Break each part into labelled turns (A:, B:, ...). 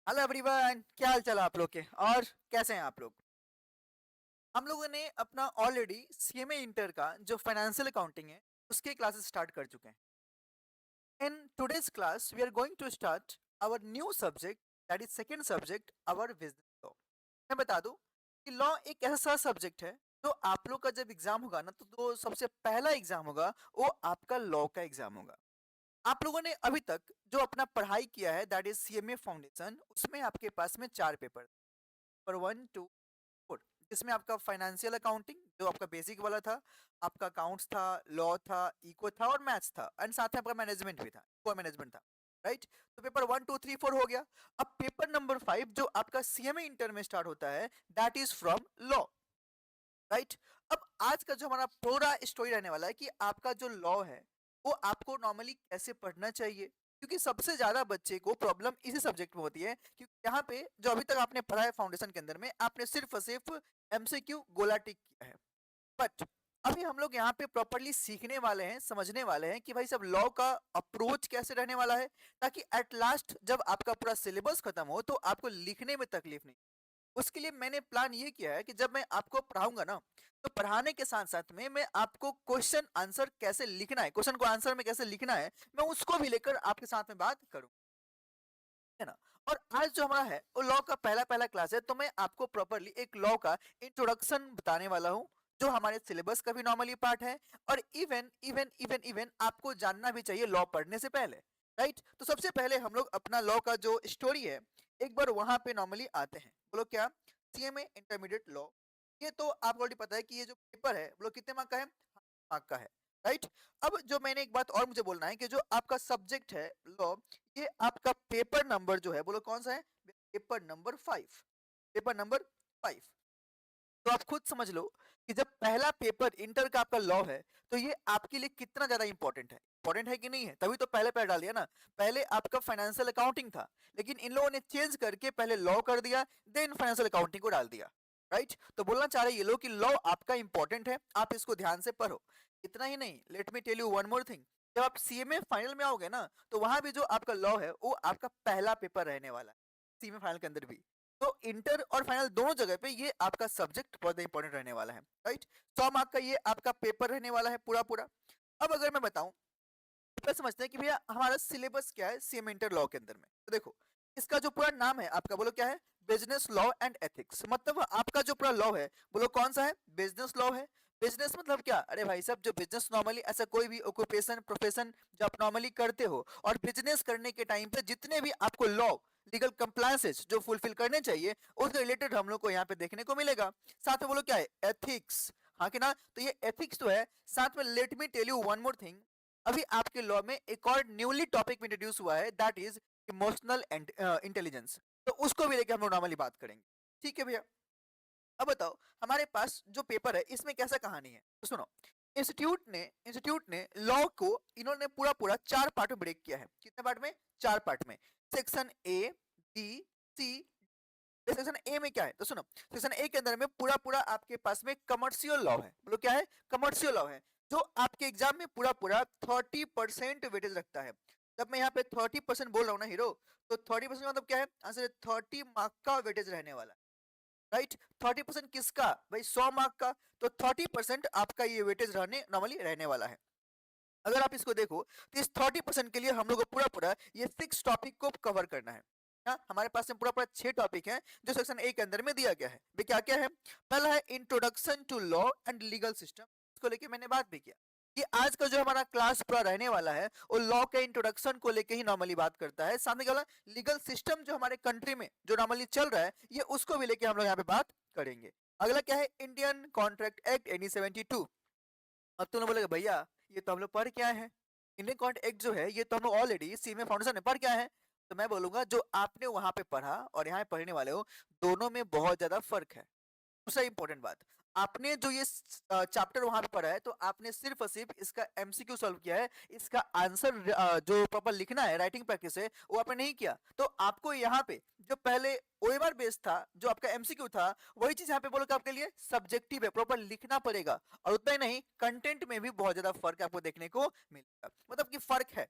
A: Hello everyone, क्या हाल चाल है आप लोग के। और कैसे हैं आप लोग। हम लोगों ने अपना ऑलरेडी सीएमए इंटर का जो फाइनेंशियल अकाउंटिंग है उसके क्लासेस स्टार्ट कर चुके हैं। In today's class we are going to start our new subject, that is second subject, our business law. मैं बता दूं कि लॉ एक ऐसा सब्जेक्ट है जो आप लोग का जब एग्जाम होगा ना, तो सबसे पहला एग्जाम होगा वो आपका लॉ का एग्जाम होगा। आप लोगों ने अभी तक जो अपना पढ़ाई किया है दैट इज सीएमए फाउंडेशन, उसमें आपके पास में 4 पेपर, पेपर 1 2 4, जिसमें आपका फाइनेंशियल अकाउंटिंग जो आपका बेसिक वाला था, आपका अकाउंट्स था, लॉ था, इको था और मैथ्स था, एंड साथ में आपका मैनेजमेंट भी था, इको मैनेजमेंट था। राइट। तो पेपर 1 2 3 4 हो गया। अब पेपर नंबर 5 जो आपका सीएमए इंटर में स्टार्ट होता है that is from law. Right. अब आज का जो हमारा पूरा स्टोरी रहने वाला है कि आपका जो लॉ है वो आपको नॉर्मली कैसे पढ़ना चाहिए, क्योंकि सबसे ज्यादा बच्चे को प्रॉब्लम इसी सब्जेक्ट में होती है। क्योंकि यहाँ पे जो अभी तक आपने पढ़ा है फाउंडेशन के अंदर में, आपने सिर्फ और सिर्फ एमसीक्यू गोला टिक किया है। बट अभी हम लोग यहाँ पे प्रॉपरली सीखने वाले हैं, समझने वाले हैं कि भाई सब लॉ का अप्रोच कैसे रहने वाला है, ताकि एट लास्ट जब आपका पूरा सिलेबस खत्म हो तो आपको लिखने में तकलीफ नहीं। उसके लिए मैंने प्लान ये किया है कि जब मैं आपको पढ़ाऊंगा ना, तो पढ़ाने के साथ साथ में मैं आपको क्वेश्चन आंसर कैसे लिखना है, क्वेश्चन को आंसर में कैसे लिखना है, मैं उसको भी लेकर आपके साथ में बात करूं, है ना। और आज जो हमारा है वो लॉ का पहला पहला क्लास है, तो मैं आपको प्रॉपरली एक लॉ का इंट्रोडक्शन बताने वाला हूँ, जो हमारे सिलेबस का भी नॉर्मली पार्ट है। और इवन इवन इवन इवन आपको जानना भी चाहिए लॉ पढ़ने से पहले। राइट। तो सबसे पहले हम लोग अपना लॉ का जो स्टोरी है एक बार वहां पे नॉर्मली आते हैं। बोलो क्या, सीएमए इंटरमीडिएट लॉ। ये तो आपको ऑलरेडी पता है कि ये जो पेपर है बोलो कितने मार्क का है, मार्क का है। राइट। अब जो मैंने एक बात और मुझे बोलना है कि जो आपका सब्जेक्ट है लॉ, ये आपका पेपर नंबर जो है बोलो कौन सा है, पेपर नंबर 5। Paper number 5। तो आप खुद समझ लो कि जब पहला पेपर इंटर का आपका लॉ है तो ये आपके लिए कितना ज्यादा इंपॉर्टेंट है, इंपॉर्टेंट है कि नहीं है, तभी तो पहले पहले डाल दिया ना। पहले आपका फाइनेंशियल अकाउंटिंग था, लेकिन इन लोगों ने चेंज करके पहले लॉ कर दिया, देन फाइनेंशियल अकाउंटिंग को डाल दिया। राइट। तो बोलना चाह रहे ये लोग कि लॉ आपका इंपॉर्टेंट है, आप इसको ध्यान से पढ़ो। इतना ही नहीं, let me tell you one more thing. जब आप सीएमए फाइनल में आओगे ना, तो वहां भी जो आपका लॉ है वो आपका पहला पेपर रहने वाला है, सीएमए फाइनल के अंदर भी। तो इंटर और फाइनल दोनों जगह पे ये आपका सब्जेक्ट बहुत इंपॉर्टेंट रहने वाला है। राइट। 100 मार्क का ये आपका पेपर रहने वाला है पूरा पूरा। अब अगर मैं बताऊं, तो समझते हैं कि भैया हमारा सिलेबस क्या है सीएम इंटर लॉ के अंदर में। तो देखो, इसका जो पूरा नाम है आपका बोलो क्या है, बिजनेस लॉ एंड एथिक्स। मतलब आपका जो पूरा लॉ है बोलो कौन सा है, बिजनेस लॉ है। बिजनेस मतलब क्या, अरे भाई साहब जो बिजनेस नॉर्मली ऐसा कोई भी ऑक्यूपेशन प्रोफेशन जो आप नॉर्मली करते हो, और बिजनेस करने के टाइम पे जितने भी आपको लॉ लीगल कंप्लायंसेस जो फुलफिल करने चाहिए उससे रिलेटेड हम लोग को यहाँ पे देखने को मिलेगा। साथ में बोलो क्या है, एथिक्स। हाँ कि ना, तो ये एथिक्स तो है। साथ में let me tell you one more thing, अभी आपके लॉ में एक और न्यूली टॉपिक इंट्रोड्यूस हुआ है दैट इज इमोशनल इंटेलिजेंस। तो उसको भी लेके हम लोग नॉर्मली बात करेंगे। ठीक है भैया। अब बताओ हमारे पास जो पेपर है इसमें कैसा कहानी है, तो सुनो। इंस्टीट्यूट ने लॉ को इन्होंने पूरा पूरा 4 पार्ट में ब्रेक किया है। कितने पार्ट में, 4 पार्ट में। Section A, B, C. Section A में क्या है तो सुनो, सेक्शन ए के अंदर में पूरा पूरा आपके पास में कमर्शियल लॉ है। बोलो क्या है, कमर्शियल लॉ है, जो आपके एग्जाम में पूरा पूरा 30% वेटेज रखता है। जब मैं यहाँ पे 30% बोल रहा हूँ ना हीरो, तो 30% मतलब क्या है, आंसर 30 मार्क का वेटेज रहने वाला है। राइट। 30% किसका भाई, 100 मार्क का। तो 30% आपका ये वेटेज रहने नॉर्मली रहने वाला है। अगर आप इसको देखो तो इस 30% के लिए हम लोग को पूरा पूरा ये 6 टॉपिक को कवर करना है। हाँ, हमारे पास में पूरा पूरा 6 टॉपिक है जो सेक्शन ए के अंदर में दिया गया है। वे क्या क्या है, पहला है introduction to law and legal system. इसको लेके मैंने बात भी किया कि आज का जो हमारा क्लास पूरा रहने वाला है वो लॉ के इंट्रोडक्शन को लेके ही नॉर्मली बात करता है। सामने क्या लीगल सिस्टम जो हमारे कंट्री में जो नॉर्मली चल रहा है ये उसको भी लेके हम लोग यहाँ पे बात करेंगे। अगला क्या है, इंडियन कॉन्ट्रैक्ट एक्ट 1872। अब तुम लोग बोलेगे भैया ये तो हम लोग पढ़ के आए हैं, इंडियन कॉन्ट्रैक्ट एक्ट जो है ये तो हम लोग ऑलरेडी सीएमए फाउंडेशन में पढ़ के आए हैं। तो मैं बोलूंगा जो आपने वहां पे पढ़ा और यहाँ पढ़ने वाले हो, दोनों में बहुत ज्यादा फर्क है। दूसरा इंपॉर्टेंट बात, आपने जो ये चैप्टर वहां पे पढ़ा है तो आपने सिर्फ और सिर्फ इसका एमसीक्यू सॉल्व किया है। इसका आंसर जो प्रॉपर लिखना है, राइटिंग प्रैक्टिस है, वो आपने नहीं किया। तो आपको यहाँ पे जो पहले ओएमआर बेस था, जो आपका एमसीक्यू था, वही चीज यहाँ पे बोलो कि आपके लिए सब्जेक्टिव है, प्रॉपर लिखना पड़ेगा। और उतना ही नहीं, कंटेंट में भी बहुत ज्यादा फर्क आपको देखने को मिलेगा, मतलब कि फर्क है।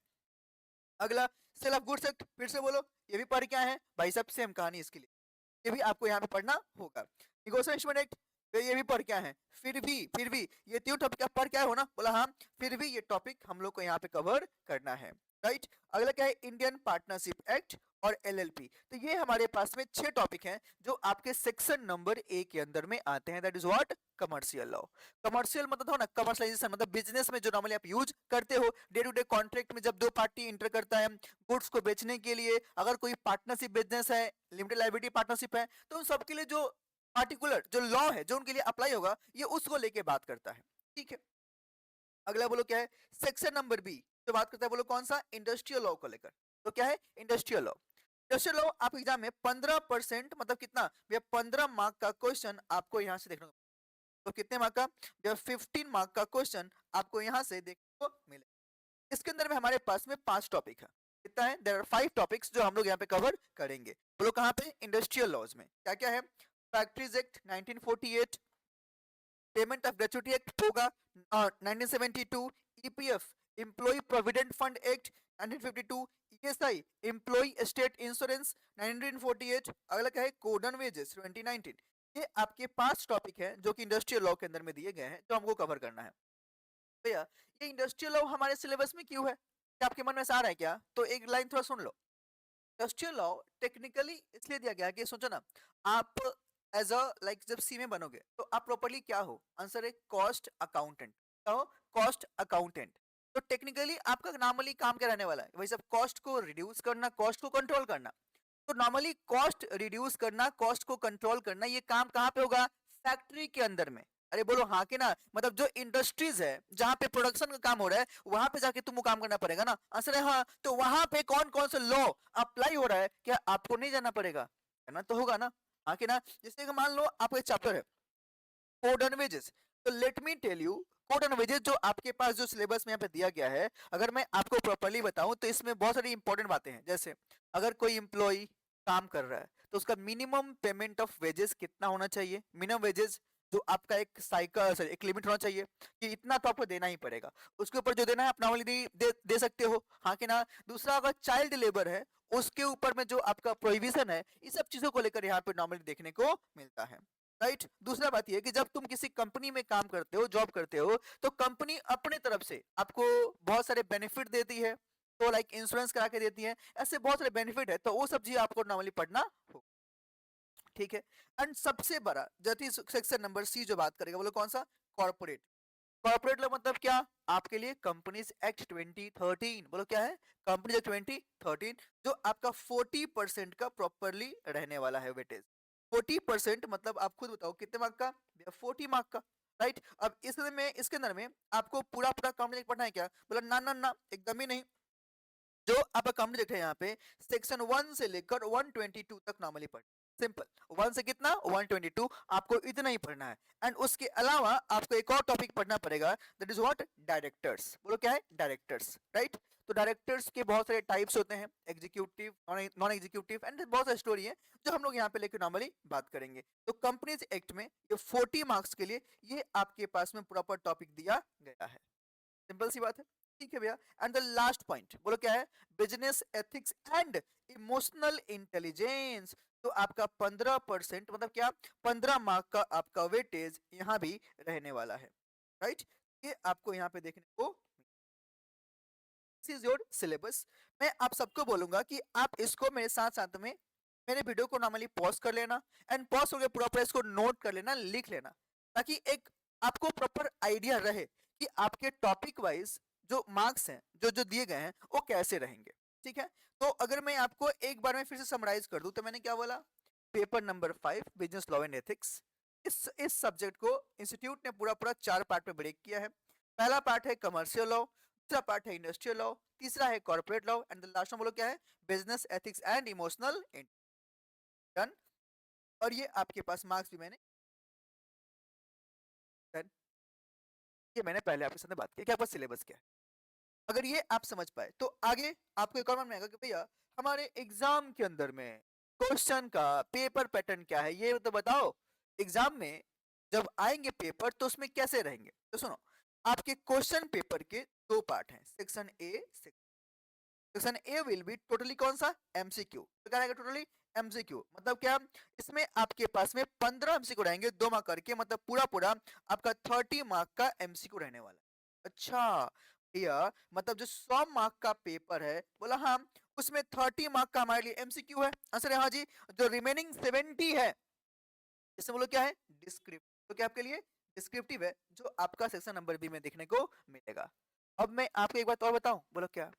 A: अगला सेल ऑफ गुड्स एक्ट, फिर से बोलो, ये भी पढ़ क्या है भाई साहब, सेम कहानी इसके लिए, ये भी आपको यहाँ पे पढ़ना होगा। नेगोशिएशन एक्ट, ये भी पढ़ क्या है, फिर भी ये तीनों टॉपिक आप पढ़ क्या हो ना, बोला हाँ, फिर भी ये टॉपिक हम लोग को यहाँ पे कवर करना है, राइट। अगला क्या है, इंडियन पार्टनरशिप एक्ट और एलएलपी। तो ये हमारे पास में 6 टॉपिक हैं जो आपके सेक्शन नंबर ए के अंदर में आते हैं, that is what, commercial law. Commercial मतलब हो ना, कमर्शलाइजेशन मतलब बिजनेस में जो नॉर्मली आप यूज करते हो डे टू डे कॉन्ट्रैक्ट में, जब दो पार्टी इंटर करता है गुड्स को बेचने के लिए, अगर कोई पार्टनरशिप बिजनेस है, लिमिटेड लायबिलिटी पार्टनरशिप है, तो उन सबके लिए जो पार्टिकुलर जो लॉ है जो उनके लिए अप्लाई होगा, ये उसको लेके बात करता है, ठीक है। अगला बोलो क्या है, सेक्शन नंबर बी, जो बात करता है बोलो कौन सा, इंडस्ट्रियल लॉ को लेकर। तो क्या है, इंडस्ट्रियल लॉ। इंडस्ट्रियल लॉ आप एग्जाम में 15% मतलब कितना भैया, 15 मार्क का क्वेश्चन आपको यहाँ से देखने को, तो कितने मार्क का भैया, 15 मार्क का क्वेश्चन आपको यहाँ से देखने को मिले। इसके अंदर में हमारे पास में 5 टॉपिक है, कितना है, देयर आर 5 टॉपिक्स जो हम लोग यहाँ पे कवर करेंगे। बोलो कहाँ पे, इंडस्ट्रियल लॉज में क्या क्या है, factories act 1948, payment of gratuity act होगा 1972, EPF employ provident fund act 1952, ESI employ state insurance 1948, अगला क्या है, कोड ऑन वेजेस 2019। ये आपके 5 टॉपिक हैं जो कि इंडस्ट्रियल लॉ के अंदर में दिए गए हैं, जो हमको कवर करना है। भैया ये इंडस्ट्रियल लॉ हमारे सिलेबस में क्यों है, क्या आपके मन में से आ रहा है क्या, तो एक लाइन थोड़ा सुन लो। इंडस्ट्रियल लॉ टेक्निकली इसलिए दिया गया कि सोचो ना, आप एज अ लाइक जब सी में बनोगे तो आप प्रॉपर्ली क्या हो, आंसर है कॉस्ट अकाउंटेंट। क्या हो, कॉस्ट अकाउंटेंट। तो टेक्निकली आपका नॉर्मली काम क्या रहने वाला है, वही सब कॉस्ट को रिड्यूस करना, कॉस्ट को कंट्रोल करना। तो नॉर्मली कॉस्ट रिड्यूस करना, कॉस्ट को कंट्रोल करना, ये काम कहाँ पे होगा, फैक्ट्री के अंदर में। अरे बोलो हाँ कि ना, मतलब जो इंडस्ट्रीज है जहाँ पे प्रोडक्शन का काम हो रहा है, वहां पे जाके तुमको काम करना पड़ेगा ना, आंसर है हाँ। तो वहां पे कौन कौन से लॉ अप्लाई हो रहा है, क्या आपको नहीं जाना पड़ेगा, करना तो होगा ना, हाँ कि ना। जैसे कि मान लो आपका एक चैप्टर है कोड एंड वेजेस, तो let me tell you, code and wages जो आपके पास जो सिलेबस में यहाँ पे दिया गया है, अगर मैं आपको प्रॉपर्ली बताऊं तो इसमें बहुत सारी इंपॉर्टेंट बातें हैं। जैसे अगर कोई एम्प्लॉय काम कर रहा है तो उसका मिनिमम पेमेंट ऑफ वेजेस कितना होना चाहिए, मिनिमम वेजेस जो आपका एक साइकिल सॉरी एक लिमिट होना चाहिए कि इतना तो आपको देना ही पड़ेगा, उसके ऊपर जो देना है आप नॉर्मली दे सकते हो, हाँ कि ना। दूसरा अगर चाइल्ड लेबर है उसके ऊपर में जो आपका प्रोहिबिशन है, इस सब चीजों को लेकर यहाँ पे नॉर्मली देखने को मिलता है, राइट। दूसरा बात यह कि जब तुम किसी कंपनी में काम करते हो, जॉब करते हो, तो कंपनी अपने तरफ से आपको बहुत सारे बेनिफिट देती है, तो लाइक इंश्योरेंस करा के देती है, ऐसे बहुत सारे बेनिफिट है, तो वो सब चीज आपको नॉर्मली पढ़ना हो, ठीक है। एंड सबसे बड़ा जति सेक्शन नंबर सी जो बात करेगा बोलो कौन सा, कॉर्पोरेट। कॉर्पोरेट लॉ मतलब क्या, आपके लिए कंपनीज एक्ट 2013, बोलो क्या है, कंपनीज एक्ट 2013, जो आपका 40% का प्रॉपरली रहने वाला है वेटेज। 40% मतलब आप खुद बताओ कितने मार्क का, 40 मार्क का, राइट। अब इसके अंदर में आपको पूरा पूरा कंपनी पढ़ना है क्या, बोला ना ना ना, एकदम ही नहीं। जो आपका कंपनी देखते हैं यहाँ पे, सेक्शन 1 से लेकर 122 तक नॉर्मली पढ़, सिंपल। 1 से कितना 122, आपको इतना ही पढ़ना है। एंड उसके अलावा आपको एक और टॉपिक पढ़ना पड़ेगा, दैट इज व्हाट, डायरेक्टर्स। बोलो क्या है, डायरेक्टर्स, राइट। तो डायरेक्टर्स के बहुत सारे टाइप्स होते हैं, एग्जीक्यूटिव, नॉन एग्जीक्यूटिव, एंड बहुत सारी स्टोरी है जो हम लोग यहाँ पे लेकर नॉर्मली बात करेंगे। तो कंपनीज एक्ट में ये 40 मार्क्स के लिए ये आपके पास में प्रॉपर टॉपिक दिया गया है, सिंपल सी बात है, ठीक है भैया। एंड द लास्ट पॉइंट बोलो क्या है, business ethics and emotional intelligence. तो आपका 15% मतलब क्या, 15 मार्क का आपका वेटेज यहाँ भी रहने वाला है, राइट। ये आपको यहाँ पे देखने को, दिस इज योर सिलेबस। मैं आप सबको बोलूंगा कि आप इसको मेरे साथ साथ में मेरे वीडियो को नॉर्मली पॉज कर लेना, एंड पॉज होकर पूरा इसको नोट कर लेना, लिख लेना, ताकि एक आपको प्रॉपर आइडिया रहे कि आपके टॉपिक वाइज जो मार्क्स हैं जो जो दिए गए हैं वो कैसे रहेंगे, ठीक है। तो अगर मैं आपको एक बार में फिर से समराइज कर दूं, तो मैंने क्या बोला, paper number 5 business law and ethics, इस सब्जेक्ट को इंस्टीट्यूट ने पूरा पूरा 4 पार्ट में ब्रेक किया है। पहला पार्ट है कमर्शियल लॉ, दूसरा पार्ट है इंडस्ट्रियल लॉ, तीसरा है corporate law, and the last में बोलो क्या है, business ethics and emotional. Done. और ये आपके पास मार्क्स भी मैंने डन, ये मैंने पहले आपके साथ बात की क्या आपका सिलेबस क्या है। अगर ये आप समझ पाए तो आगे आपको एक और मन में आएगा कि भैया हमारे एग्जाम के अंदर में क्वेश्चन का पेपर पैटर्न क्या है, ये तो बताओ। एग्जाम में जब आएंगे पेपर तो उसमें कैसे रहेंगे, तो सुनो, आपके क्वेश्चन पेपर के 2 पार्ट हैं, section A, section A will be totally कौन सा एमसीक्यू, तो क्या रहेगा टोटली एमसीक्यू, मतलब क्या इसमें आपके पास में 15 एमसीक्यू रहेंगे 2 मार्क करके, मतलब पूरा पूरा आपका 30 मार्क का एमसीक्यू रहने वाला है। अच्छा भैया, मतलब जो 100 मार्क का पेपर है, बोला हाँ उसमें 30 मार्क का हमारे लिए एमसीक्यू है, आंसर है हाँ जी। जो रिमेनिंग 70 है इसमें बोलो क्या है डिस्क्रिप्टिव, तो क्या आपके लिए डिस्क्रिप्टिव है, जो आपका सेक्शन नंबर बी में देखने को मिलेगा। अब मैं आपको एक बात और बताऊं, बोलो क्या,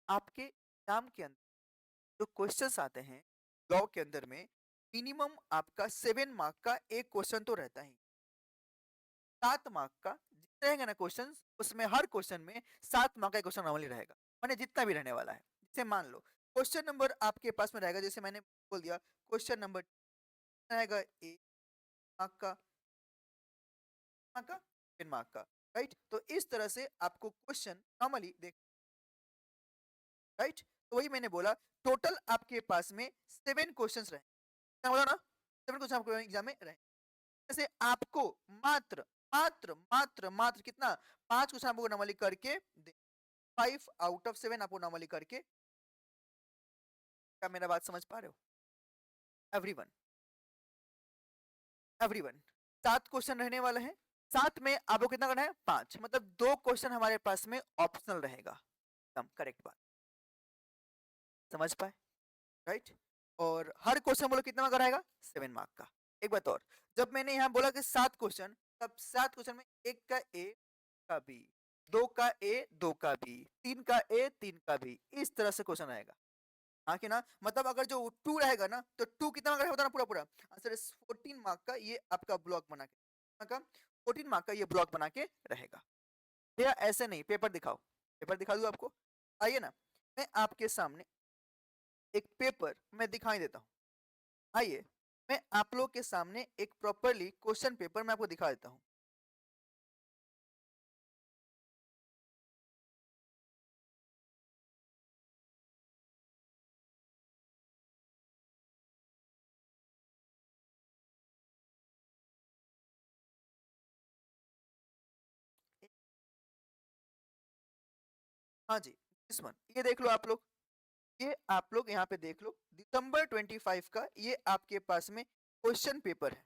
A: आपके एग्जाम के अंदर जो क्वेश्चंस आते हैं लॉ के अंदर में, मिनिमम आपका 7 मार्क का एक क्वेश्चन तो रहता ही, 7 मार्क का जितना रहेगा ना क्वेश्चन, उसमें हर क्वेश्चन में 7 मार्क का क्वेश्चन नॉर्मली रहेगा, माने जितना भी रहने वाला है। जैसे मान लो क्वेश्चन नंबर आपके पास में रहेगा, जैसे मैंने बोल दिया क्वेश्चन नंबर रहेगा ए मार्क का, मार्क का 10 मार्क का, राइट। तो इस तरह से आपको क्वेश्चन नॉर्मली देख, राइट। तो वही मैंने बोला टोटल आपके पास में 7 क्वेश्चंस रहे, क्या बोला ना 7 क्वेश्चन आपको एग्जाम में रहे। जैसे आपको मात्र मात्र मात्र मात्र कितना 5 क्वेश्चन आपको नॉर्मली करके दे, 5 आउट ऑफ 7 आपको नॉर्मली करके, क्या मेरा बात समझ पा रहे हो एवरीवन, एवरीवन 7 क्वेश्चन रहने वाले हैं, साथ में आपको कितना करना है 5, मतलब 2 क्वेश्चन हमारे पास में ऑप्शनल रहेगा, एकदम करेक्ट बात, समझ पाए, राइट। और हर क्वेश्चन बोलो कितना मार्क का रहेगा 7 मार्क का। एक बात और, जब मैंने यहाँ बोला कि 7 क्वेश्चन, तब 7 क्वेश्चन में एक का ए का बी, 2 का ए 2 का बी, 3 का ए 3 का बी, इस तरह से क्वेश्चन आएगा, हाँ कि ना। मतलब अगर जो 2 रहेगा ना, तो 2 कितना मार्क का होता है ना पूरा पूरा आंसर 14 मार्क का, ये आपका ब्लॉक बना के 14 मार्क का ये ब्लॉक बना के रहेगा। भैया ऐसे नहीं, पेपर दिखाओ, पेपर दिखा दूं आपको, आइए ना, मैं आपके सामने एक पेपर मैं दिखाई देता हूँ, आइए मैं आप लोग के सामने एक प्रॉपरली क्वेश्चन पेपर मैं आपको दिखा देता हूँ। हाँ जी, दिस वन, ये देख लो आप लोग, ये आप लोग यहाँ पे देख लो, दिसंबर 25 का ये आपके पास में क्वेश्चन पेपर है,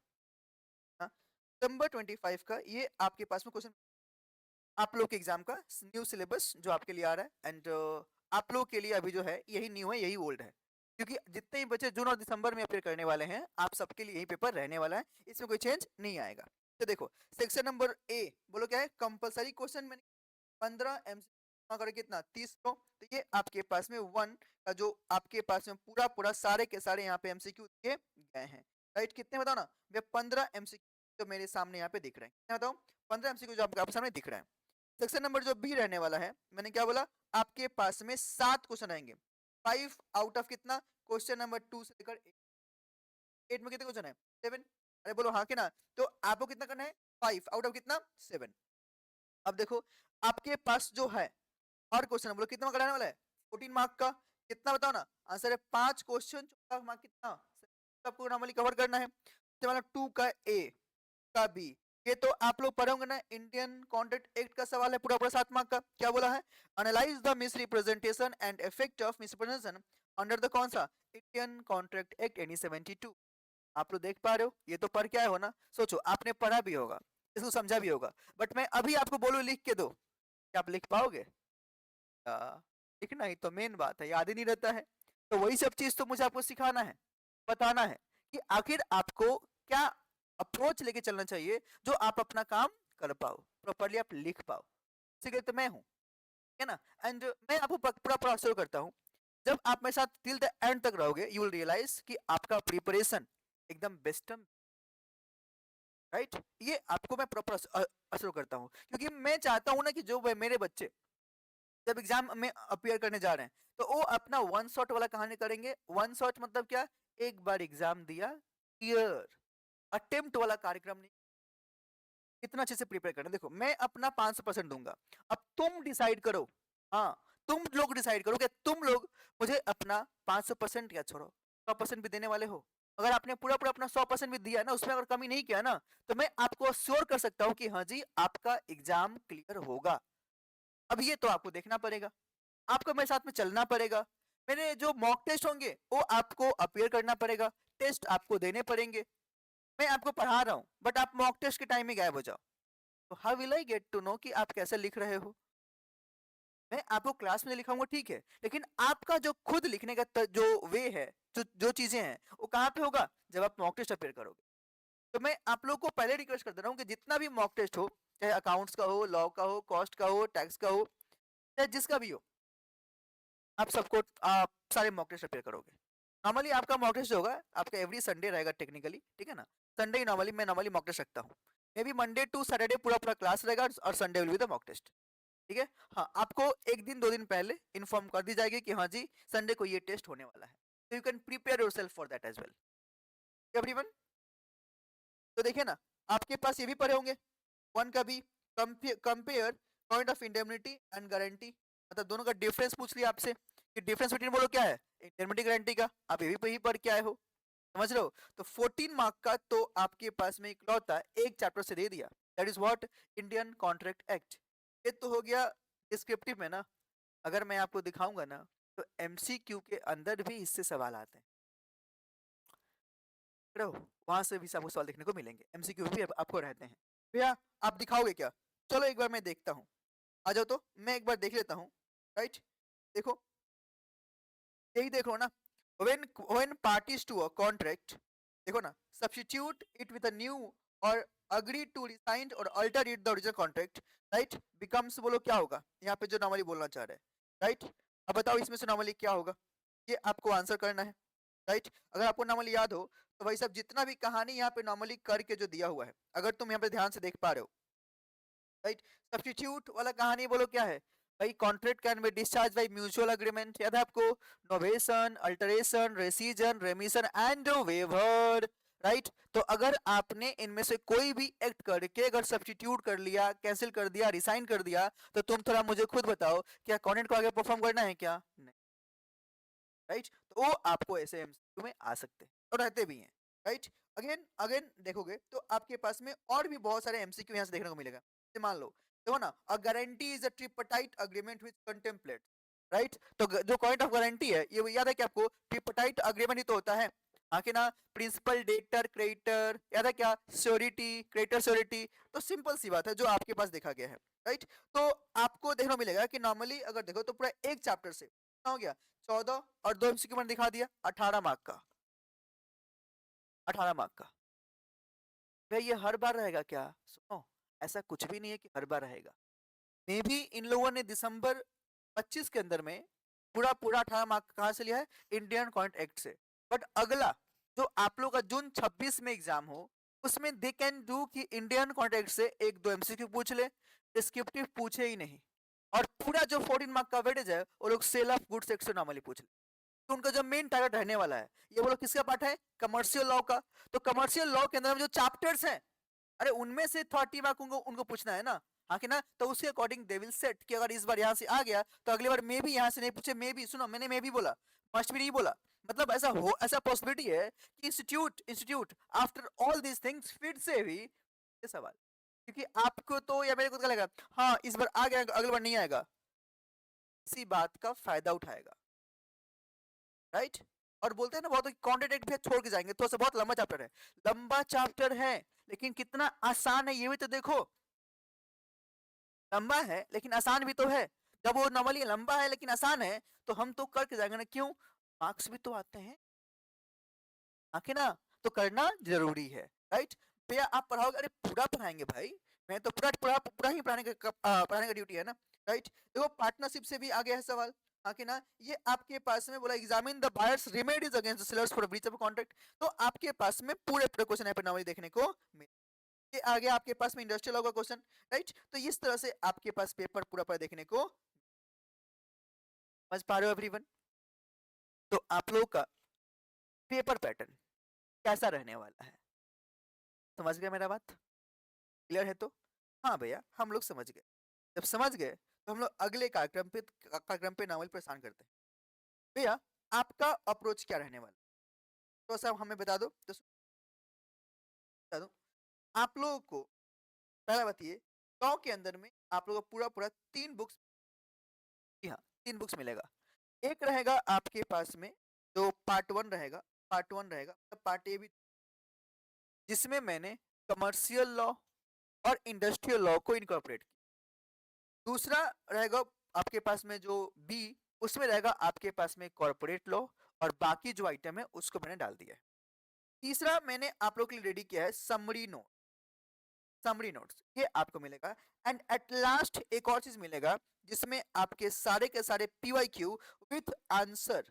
A: हाँ, दिसंबर 25 का ये आपके पास में क्वेश्चन, आप लोग के एग्जाम का न्यू सिलेबस जो आपके लिए आ रहा है, एंड आप लोग के लिए अभी जो है यही न्यू है यही ओल्ड है, क्योंकि जितने ही बच्चे जून और दिसंबर में अपेयर करने वाले हैं आप सबके लिए यही पेपर रहने वाला है, इसमें कोई चेंज नहीं आएगा। तो देखो सेक्शन नंबर ए बोलो क्या है कंपलसरी क्वेश्चन, मैंने 15 एमसीक्यू करे कितना 30 को, तो ये आपके पास में 1 का जो आपके पास में पूरा पूरा सारे के सारे यहाँ पे एमसीक्यू दिए गए हैं, राइट। कितने बताओ ना भैया 15 एमसीक्यू जो मेरे सामने यहाँ पे दिख रहे हैं, कितने बताओ 15 एमसीक्यू जो आपके सामने दिख रहे हैं। सेक्शन नंबर जो बी रहने वाला है, मैंने क्या बोला आपके पास में 7 क्वेश्चन रहेंगे, 5 आउट ऑफ कितना क्वेश्चन नंबर 2 से लेकर 8 में कितने क्वेश्चन है 7, अरे बोलो हाँ कि ना। तो आपको कितना करना है 5 आउट ऑफ कितना 7। अब देखो आपके पास जो है हर क्वेश्चन बोलो कितना कराने वाला है 14 मार्क का, कितना बताओ ना आंसर है 5 क्वेश्चन, मार्क कितना सबको नॉर्मली कवर करना है। 2 का ए का बी, ये तो आप लोग पढ़ोगे ना, इंडियन कॉन्ट्रैक्ट एक्ट का सवाल है पूरा पूरा 7 मार्क का। क्या बोला है analyse the miss representation and effect of misrepresentation under the कौन सा इंडियन कॉन्ट्रैक्ट एक्ट एनी 72। आप लोग देख पा रहे हो, ये तो पढ़ के आए हो ना, सोचो आपने पढ़ा भी होगा इसको समझा भी होगा, बट मैं अभी आपको बोलूं लिख के दो, क्या आप लिख पाओगे? लिखना ही तो मेन बात है, याद ही नहीं रहता है। तो वही सब चीज तो मुझे आपको सिखाना है, बताना है कि आखिर आपको क्या अप्रोच लेके चलना चाहिए जो आप अपना काम कर पाओ, प्रॉपरली आप लिख पाओ, ठीक तो मैं हूँ, है ना। एंड मैं आपको पूरा पूरा शुरू करता हूँ, जब आप मेरे साथ टिल द एंड तक रहोगे यू विल रियलाइज कि आपका प्रिपरेशन एकदम बेस्ट, राइट। ये आपको मैं प्रॉपर शुरू करता हूँ, क्योंकि मैं चाहता हूँ ना कि जो मेरे बच्चे जब एग्जाम में अपियर करने जा रहे हैं तो वो अपना वन शॉट वाला कहानी करेंगे। वन शॉट मतलब क्या, एक बार एग्जाम दिया क्लियर, अटेम्प्ट वाला कार्यक्रम नहीं, इतना अच्छे से प्रिपेयर करना। देखो मैं अपना 500% दूंगा, अब तुम डिसाइड करो, हाँ तुम लोग डिसाइड करो कि तुम लोग मुझे अपना 500% या छोड़ो 100% भी देने वाले हो। अगर आपने पूरा पूरा अपना 100% भी दिया ना, उसमें अगर कमी नहीं किया ना, तो मैं आपको अश्योर कर सकता हूँ कि हाँ जी आपका एग्जाम क्लियर होगा। अब ये तो आपको देखना पड़ेगा, आपको मेरे साथ में चलना पड़ेगा। मेरे जो मॉक टेस्ट होंगे वो आपको अपीयर करना पड़ेगा, टेस्ट आपको देने पड़ेंगे। मैं आपको पढ़ा रहा हूँ बट आप मॉक टेस्ट के टाइम में गायब हो जाओ, तो how will I get to know कि आप कैसे लिख रहे हो? मैं आपको क्लास में लिखाऊंगा ठीक है, लेकिन आपका जो खुद लिखने का जो वे है, जो जो चीजें हैं, वो कहाँ पे होगा? जब आप मॉक टेस्ट अपेयर करोगे। तो मैं आप लोगों को पहले रिक्वेस्ट कर दे रहा हूँ कि जितना भी मॉक टेस्ट हो, चाहे अकाउंट्स का हो, लॉ का हो, कॉस्ट का हो, टैक्स का हो, चाहे जिसका भी हो, आप सबको आप सारे मॉक टेस्ट अपेयर करोगे। नॉर्मली आपका मॉक टेस्ट होगा, आपका एवरी संडे रहेगा टेक्निकली, ठीक है ना? संडे ही नॉर्मली मैं नॉर्मली मॉक टेस्ट रखता हूँ। Maybe Monday to Saturday पूरा पूरा क्लास रहेगा और Sunday will be the mock test. ठीक है? हाँ, आपको एक दिन 2 दिन पहले इन्फॉर्म कर दी जाएगी कि हाँ जी संडे को ये टेस्ट होने वाला है, तो you can prepare yourself for that as well. Everyone, तो देखिए ना, आपके पास ये भी पढ़े होंगे वन का भी, compare point of indemnity and guarantee, मतलब दोनों का डिफरेंस पूछ लिया आपसे कि डिफरेंस बिटवीन बोलो क्या है, इंडेमनिटी गारंटी का। आप ये भी पढ़ के आए हो, समझ रहे हो? तो 14 मार्क का तो आपके पास में इकलौता एक चैप्टर से दे दिया, that is what, Indian contract act. ये तो हो गया डिस्क्रिप्टिव में ना। अगर मैं आपको दिखाऊंगा ना, तो एमसीक्यू के अंदर भी इससे सवाल आते हैं, रहो वहां से भी आपको सवाल देखने को मिलेंगे, एमसीक्यू भी आपको रहते हैं। भैया आप दिखाओगे क्या? चलो एक बार मैं देखता हूँ, आ जाओ तो मैं एक बार देख लेता हूँ। राइट, देखो, यही देखो ना, when parties to a contract, देखो ना, substitute it with a new or agree to resign or alter it the original contract, right, becomes, बोलो क्या होगा यहाँ पे जो नॉर्मली बोलना चाह रहे हैं? राइट, अब बताओ इसमें से नॉर्मली क्या होगा, ये आपको आंसर करना है। राइट, अगर आपको नॉर्मली याद हो तो भाई साहब जितना भी कहानी यहाँ पे नॉर्मली करके जो दिया हुआ है, अगर तुम यहाँ पे ध्यान से देख पा रहे हो, राइट, सब्स्टिट्यूट वाला कहानी बोलो क्या है भाई, contract can be discharge by mutual agreement, याद है आपको? Novation, alteration, rescission, remission and waiver. Right, तो अगर आपने इनमें से कोई भी एक्ट करके अगर सब्स्टिट्यूट कर लिया, कैंसिल कर दिया, रिसाइन कर दिया, तो तुम थोड़ा मुझे खुद बताओ, क्या कॉन्ट्रैक्ट को आगे परफॉर्म करना है क्या? नहीं। राइट, तो वो आपको ऐसे एमसीक्यू में आ सकते हैं और रहते भी हैं। राइट, अगेन अगेन देखोगे तो आपके पास में और भी बहुत सारे एमसीक्यू यहाँ से देखने को मिलेगा। जैसे मान लो, देखो ना, a guarantee is a tripartite agreement which contemplate. Right, तो जो पॉइंट ऑफ गारंटी है, ये याद है कि आपको ट्रिपटाइट अग्रीमेंट ही तो होता है, हाँ कि ना? प्रिंसिपल, डेटर, क्रेडिटर, याद है क्या? Surety, creditor, surety. तो सिंपल सी बात है जो आपके पास देखा गया है। राइट, तो आपको देखने को मिलेगा कि नॉर्मली अगर देखो तो पूरा एक चैप्टर से कितना हो गया, 14 और 2 एमसीक्यू मैंने दिखा दिया, 18 मार्क का, 18 मार्क का। भाई ये हर बार रहेगा क्या? सुनो, ऐसा कुछ भी नहीं है कि हर बार रहेगा। मे भी इन लोगों ने दिसंबर 25 के अंदर में पूरा पूरा 18 मार्क कहाँ से लिया है? इंडियन कॉन्ट एक्ट से। बट अगला जो आप लोग का जून 26 में एग्जाम हो, उसमें दे कैन डू कि इंडियन कॉन्ट से एक दो एमसीक्यू पूछ ले, डिस्क्रिप्टिव पूछे ही नहीं, और पूरा जो 14 मार्क का वेटेज है वो लोग सेल ऑफ गुड्स एक्ट से नॉर्मली पूछ ले। तो उनका जो मेन टारगेट रहने वाला है, ये बोलो किसका पार्ट है? कमर्शियल लॉ का। तो कमर्शियल लॉ के अंदर में जो चैप्टर्स हैं, अरे उनमें से 30 मार्क उनको उनको पूछना है ना, हाँ कि ना? तो उसके अकॉर्डिंग दे विल सेट कि अगर इस बार यहाँ से आ गया तो अगली बार मे भी यहाँ से नहीं पूछे, मे भी, सुनो मैंने मे भी बोला, मस्ट भी नहीं बोला। मतलब ऐसा हो, ऐसा पॉसिबिलिटी है कि institute institute after all these things फिर से भी ये सवाल, क्योंकि आपको तो या मेरे को तो क्या लगा, हाँ इस बार आ गया अगली बार नहीं आएगा, इसी बात का फायदा उठाएगा। राइट, और बोलते हैं ना बहुत कॉन्ट्रैक्ट भी छोड़ के जाएंगे, तो बहुत लंबा चैप्टर है, लंबा चैप्टर है लेकिन कितना आसान है ये भी तो देखो। लंबा है लेकिन आसान भी तो है। जब वो नॉर्मली लंबा है लेकिन आसान है, तो हम तो करके जाएंगे ना, क्यों? मार्क्स भी तो आते हैं, आके ना, तो करना जरूरी है। राइट, भैया आप पढ़ाओगे, अरे पूरा पढ़ाएंगे भाई, मैं तो पूरा पूरा पूरा ही पढ़ाने का ड्यूटी है ना। राइट, देखो पार्टनरशिप से भी आ गया है सवाल, हाँ कि ना? ये आपके पास में बोला examine the buyers remedies against the sellers for breach of contract. तो आपके पास में पूरे पूरे क्वेश्चन यहाँ पे नॉर्मली देखने को मिले। ये आ गया आपके पास में इंडस्ट्रियल लॉ का क्वेश्चन। राइट, तो इस तरह से आपके पास पेपर पूरा पूरा देखने को, समझ पा रहे हो एवरीवन? तो आप लोग का पेपर पैटर्न कैसा रहने वाला है, समझ गए मेरा बात? क्लियर है तो? हाँ भैया हम लोग समझ गए। जब समझ गए तो हम लोग अगले कार्यक्रम पे नावल प्रस्थान करते हैं। भैया आपका अप्रोच क्या रहने वाला, तो सब हमें बता दो, तो बता दो आप लोगों को। पहला बताइए, लॉ के अंदर में आप लोगों को पूरा पूरा 3 बुक्स, जी हाँ, 3 बुक्स मिलेगा। एक रहेगा आपके पास में जो पार्ट 1 रहेगा, पार्ट 1 रहेगा, पार्ट ए भी, जिसमें मैंने कमर्शियल लॉ और इंडस्ट्रियल लॉ को इनकॉर्पोरेट किया। दूसरा रहेगा आपके पास में जो बी, उसमें रहेगा आपके पास में कॉर्पोरेट लॉ, और बाकी जो आइटम है उसको मैंने डाल दिया है। तीसरा मैंने आप लोग के लिए रेडी किया है समरी नोट, समरी नोट्स, ये आपको मिलेगा। एंड एट लास्ट एक और चीज मिलेगा जिसमें आपके सारे PYQ with answer,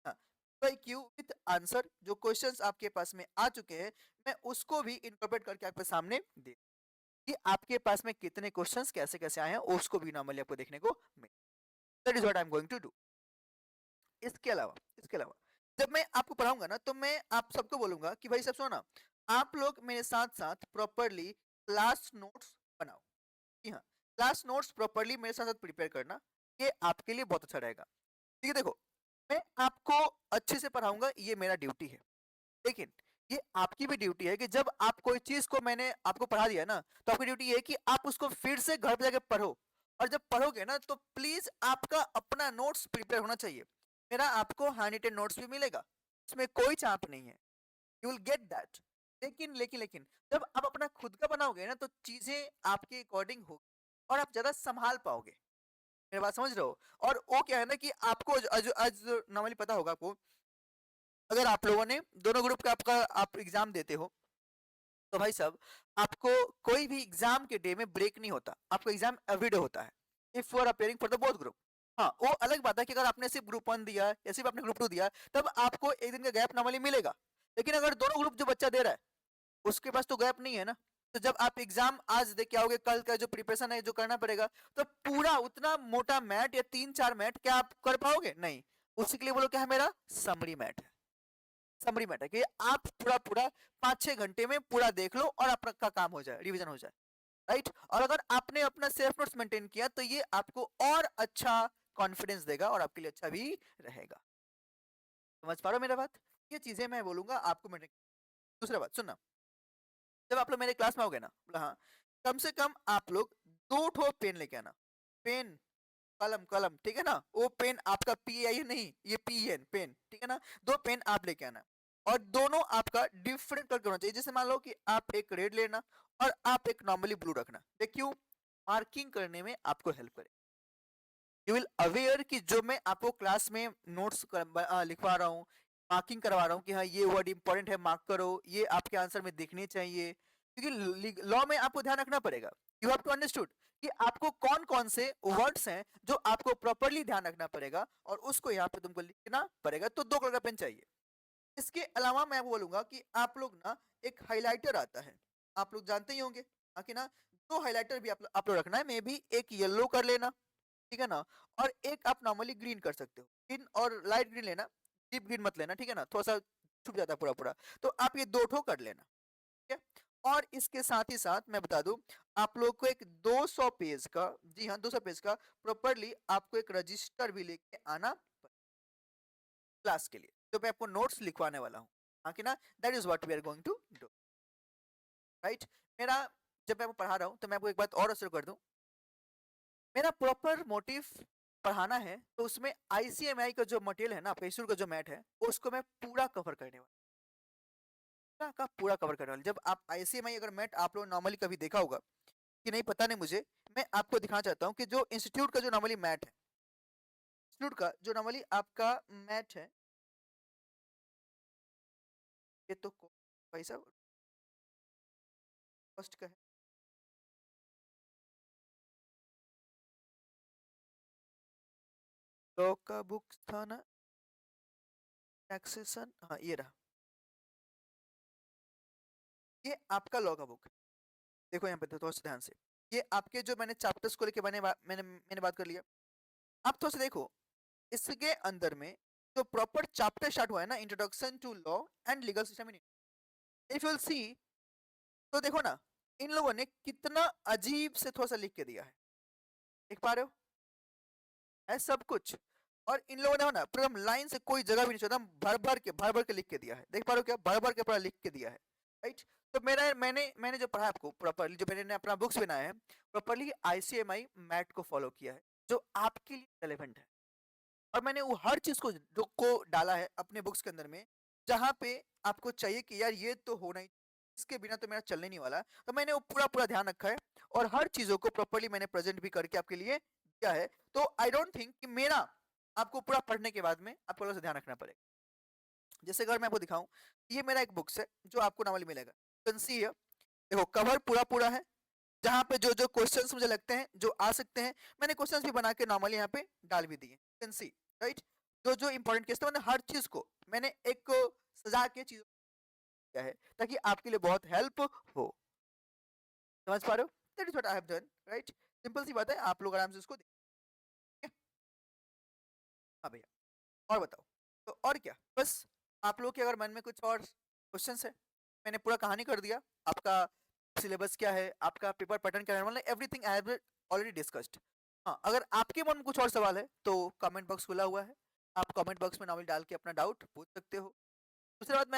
A: PYQ with answer, जो क्वेश्चंस आपके पास में आ चुके हैं मैं उसको भी इनकॉर्पोरेट करके आपके सामने दे, कि आपके पास में कितने क्वेश्चंस कैसे कैसे आए हैं उसको भी नॉर्मली आपको देखने को मिले। That is what I am going to do. इसके अलावा जब मैं आपको पढ़ाऊंगा ना तो मैं आप सबको बोलूंगा कि भाई सब सुनो ना, आप लोग मेरे साथ साथ प्रॉपरली क्लास नोट्स बनाओ। जी हाँ, क्लास नोट्स प्रॉपरली मेरे साथ साथ प्रिपेयर करना, ये आपके लिए बहुत अच्छा रहेगा। ठीक है, देखो मैं आपको अच्छे से पढ़ाऊंगा, ये मेरा ड्यूटी है, लेकिन ये आपकी भी ड्यूटी है कि जब आप कोई चीज को मैंने आपको पढ़ा दिया ना, तो आपकी ड्यूटी है कि आप उसको फिर से घर पे जाके पढ़ो। और जब पढ़ोगे ना तो प्लीज आपका अपना नोट्स प्रिपेयर होना चाहिए। मेरा आपको हैंड रिटन नोट्स भी मिलेगा, इसमें कोई चाप नहीं है, यू विल गेट दैट। लेकिन जब आप अपना खुद का बनाओगे ना तो चीजें आपके अकॉर्डिंग होगी और आप ज्यादा संभाल पाओगे। मेरी बात समझ रहे हो? और वो क्या है ना कि आपको आज नॉर्मली पता होगा आपको, अगर आप लोगों ने दोनों ग्रुप का आपका आप एग्जाम देते हो तो भाई साहब आपको कोई भी एग्जाम के डे में ब्रेक नहीं होता, आपका एग्जाम एवरीडे होता है if you are appearing for the both group. हाँ, वो अलग बात है कि अगर आपने सिर्फ ग्रुप 1 दिया या सिर्फ आपने ग्रुप 2 दिया तब आपको एक दिन का गैप नॉर्मली मिलेगा। लेकिन अगर दोनों ग्रुप जो बच्चा दे रहा है उसके पास तो गैप नहीं है ना, तो जब आप एग्जाम आज दे के आओगे कल का जो प्रिपरेशन है जो करना पड़ेगा, तो पूरा उतना मोटा मैट या 3-4 मैट क्या आप कर पाओगे? नहीं। उसी के लिए बोलो क्या है मेरा समरी मैट है, समरी मैट है कि आप पूरा पूरा 5-6 घंटे में पूरा देख लो और आपका काम हो जाए, रिवीजन हो जाए, राइट। और अगर आपने अपना सेल्फ नोट्स मेंटेन किया तो ये आपको और अच्छा कॉन्फिडेंस देगा और आपके लिए अच्छा भी रहेगा। समझ पा रहे हो मेरा बात? ये चीजें मैं बोलूंगा आपको मेंटेन। दूसरा बात सुनना, जब आप लोग मेरे क्लास में आओगे ना, बोला हाँ, कम से कम आप लोग 2 ठो पेन लेके आना। पेन, कलम कलम, ठीक है ना, वो पेन आपका पी आई नहीं, ये पी एन पेन, ठीक है ना। 2 पेन आप लेके आना और दोनों आपका डिफरेंट कलर होना चाहिए। जैसे मान लो कि आप एक रेड लेना और आप एक नॉर्मली ब्लू रखना, देखियो मार्किंग करने में आपको हेल्प करे। यू विल अवेयर कि जो मैं आपको क्लास में नोट्स लिखवा रहा हूँ, मार्किंग करवा रहा हूँ कि हाँ ये वर्ड इंपॉर्टेंट है, मार्क करो, ये आपके आंसर में दिखने चाहिए, क्योंकि लॉ में आपको ध्यान रखना पड़ेगा। यू हैव टू अंडरस्टूड कि आपको कौन कौन से वर्ड्स हैं जो आपको प्रॉपरली ध्यान रखना पड़ेगा और उसको यहाँ पे तुमको लिखना पड़ेगा। तो 2 कलर का पेन चाहिए। इसके अलावा मैं बोलूंगा कि आप लोग ना एक हाइलाइटर आता है, आप लोग जानते ही होंगे, हाँ कि ना। 2 हाइलाइटर भी आप लोग रखना है, मे बी एक येलो कर लेना, ठीक है ना, और एक आप नॉर्मली ग्रीन कर सकते हो। ग्रीन और लाइट ग्रीन लेना, डीप ग्रीन मत लेना, ठीक है ना, थोड़ा सा छुप जाता है पूरा पूरा। तो आप ये 2 ठो कर लेना, ठीक है। और इसके साथ ही साथ मैं बता दूं, आप लोग को एक 200 पेज का, जी हाँ 200 पेज का प्रॉपरली आपको एक रजिस्टर भी लेके आना क्लास के लिए, जो मैं आपको नोट्स लिखवाने वाला हूँ, हाँ कि ना। That is what we are going to do, right. मेरा जब मैं आपको पढ़ा रहा हूँ तो मैं आपको एक बात और असर कर दूं, मेरा प्रॉपर मोटिव पढ़ाना है, तो उसमें आईसीएमआई का जो मटेरियल है ना, पेशुर का जो मैट है, उसको मैं पूरा कवर करने वाला, पूरा का पूरा कवर करने वाला। जब आप आईसीएमआई अगर मैट आप लोग नॉर्मली कभी देखा होगा कि नहीं पता नहीं मुझे, मैं आपको दिखाना चाहता हूँ कि जो इंस्टीट्यूट का जो नॉर्मली मैट है, इंस्टीट्यूट का जो नॉर्मली आपका मैट है, ये तो भाई साहब फर्स्ट का है, लॉ का बुक था ना, टैक्सेशन, हाँ ये रहा, ये आपका लॉ का बुक है। देखो यहाँ पे थोड़ा सा ध्यान से, ये आपके जो मैंने चैप्टर्स को लेके मैंने बात कर लिया। आप थोड़ा सा देखो इसके अंदर में जो प्रॉपर चैप्टर स्टार्ट हुआ है ना, introduction to law and legal system in, if you will see, तो देखो ना इन लोगों ने कितना अजीब से थोड़ा सा लिख के दिया है, देख पा रहे हो, है सब कुछ। और इन लोगों ने हो ना पूरा लाइन से कोई जगह भी नहीं छोड़ा, भर भर के लिख के दिया है, देख पा रहे हो क्या, भर भर के पूरा लिख के दिया है, राइट। तो मैंने जो पढ़ा आपको प्रॉपरली, जो मैंने अपना बुक्स बनाया है प्रॉपरली आईसीएमआई मैट को फॉलो किया है, जो आपके लिए रेलेवेंट है। और मैंने वो हर चीज़ को डाला है अपने बुक्स के अंदर में, जहाँ पे आपको चाहिए कि यार ये तो होना ही, इसके बिना तो मेरा चलने नहीं वाला। तो मैंने वो पूरा ध्यान रखा है और हर चीज़ों को प्रॉपर्ली मैंने प्रेज़ेंट भी करके आपके लिए दिया है। तो आई डोंट थिंक कि मेरा आपको पूरा पढ़ने के बाद में आपको थोड़ा-सा ध्यान रखना पड़ेगा। जैसे अगर मैं आपको दिखाऊँ, ये मेरा एक बुक्स है जो आपको नॉर्मली मिलेगा। यू कैन सी हियर, देखो कवर पूरा है, जहाँ पे जो क्वेश्चंस मुझे लगते हैं, जो आ सकते हैं, मैंने क्वेश्चंस भी बना के नॉर्मली यहाँ पे डाल भी दिए। You can see, right? जो इम्पोर्टेंट केस थे मैंने हर चीज़ को मैंने एक सजा के चीज़ों किया है, ताकि आपके लिए बहुत हेल्प हो। समझ पा रहे हो? That is what I have done, right? Simple सी बात है, आप लोग आराम से इसको देखिए। हाँ भैया, और बताओ? तो और क्या? बस आप लोगों के अगर मन में कुछ और क्वेश्चंस है, मैंने पूरा कहानी कर दिया। आपका सिलेबस क्या है, आपका पेपर पैटर्न क्या है, मतलब everything I have already discussed. हाँ, अगर आपके मन में कुछ और सवाल है, तो कमेंट बॉक्स खुला हुआ है। आप कमेंट बॉक्स में नॉर्मली डाल के अपना डाउट पूछ सकते हो। दूसरी बात मैं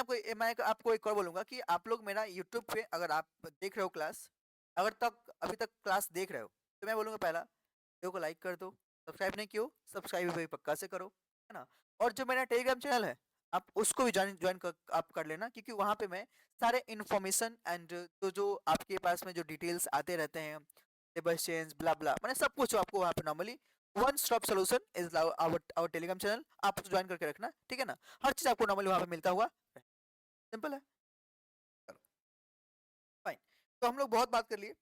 A: आपको एक और बोलूँगा कि आप लोग मेरा यूट्यूब पे अगर आप देख रहे हो क्लास, अगर तक अभी तक क्लास देख रहे हो, तो मैं बोलूँगा पहला वीडियो को लाइक कर दो, सब्सक्राइब नहीं किया हो, सब्सक्राइब भी पक्का से करो, है ना? और जो मेरा टेलीग्राम चैनल है, आप उसको भी जॉइन आप कर लेना, क्योंकि वहाँ पे मैं सारे इन्फॉर्मेशन एंड जो आपके पास में जो डिटेल्स आते रहते हैं, सिलेबस चेंज ब्ला ब्ला, मैंने सब कुछ आपको वहाँ पे normally one stop solution is our Telegram channel, आप उसको ज्वाइन करके रखना, ठीक है ना? हर चीज़ आपको नॉर्मली वहाँ पे मिलता हुआ है। सिंपल है। चलो, फाइन। तो हम लोग बहुत बात कर लिए,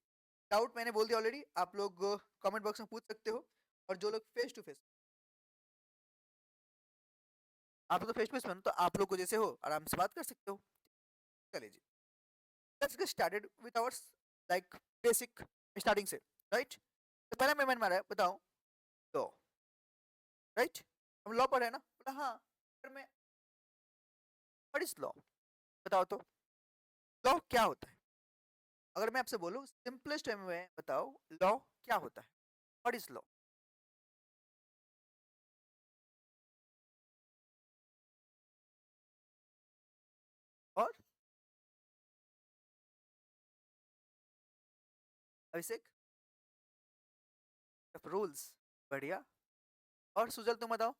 A: डाउट मैंने बोल दिया ऑलरेडी, आप लोग कमेंट बॉक्स में पूछ सकते हो। और जो लोग फेस टू फेस, आप लोग तो फेस टू फेस में हो, तो आप लोग को जैसे हो आराम से बात कर सकते हो। चलिए जी, let's get started with ours, like basic, starting से, राइट? तो पहला मैं मन मारा है, बताओ, लॉ, राइट? हम लॉ पढ़े हैं ना? बोला हाँ, पर मैं, व्हाट इज लॉ? बताओ तो, लॉ क्या होता है? अगर मैं आपसे बोलूं सिंपलेस्ट वे में बताओ, लॉ क्या होता है? What is law? और अभिषेक, रूल्स, बढ़िया। और सुजल तुम बताओ,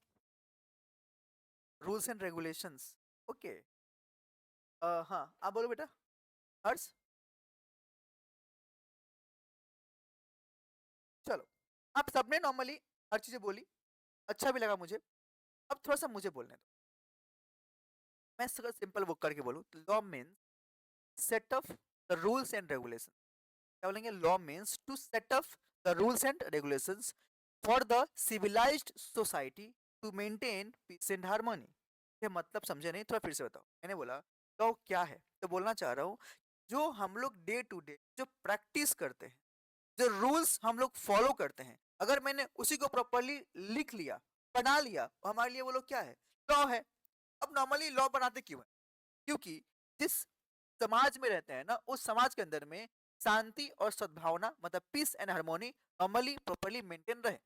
A: रूल्स एंड रेगुलेशंस, ओके। हाँ, आप बोलो बेटा। हर्ष, चलो, आप सबने नॉर्मली हर चीजें बोली, अच्छा भी लगा मुझे। अब थोड़ा सा मुझे बोलने दो, मैं सिंपल वो करके बोलूँ, law means set of the rules and regulation. क्या बोलेंगे? Law means to set of the rules and regulations for the civilised society to maintain peace and harmony. ये मतलब समझे नहीं? थोड़ा फिर से बताओ। मैंने बोला लॉ क्या है, तो बोलना चाह रहा हूँ जो हम लोग डे टू डे जो प्रैक्टिस करते हैं, जो रूल्स हम लोग फॉलो करते हैं, अगर मैंने उसी को प्रॉपरली लिख लिया, बना लिया, तो हमारे लिए वो लोग क्या है? लॉ है। अब नॉर्मली लॉ बनाते क्यों है? क्योंकि जिस समाज में रहते हैं ना, उस समाज के अंदर में शांति और सद्भावना, मतलब peace and harmony normally properly maintain रहे।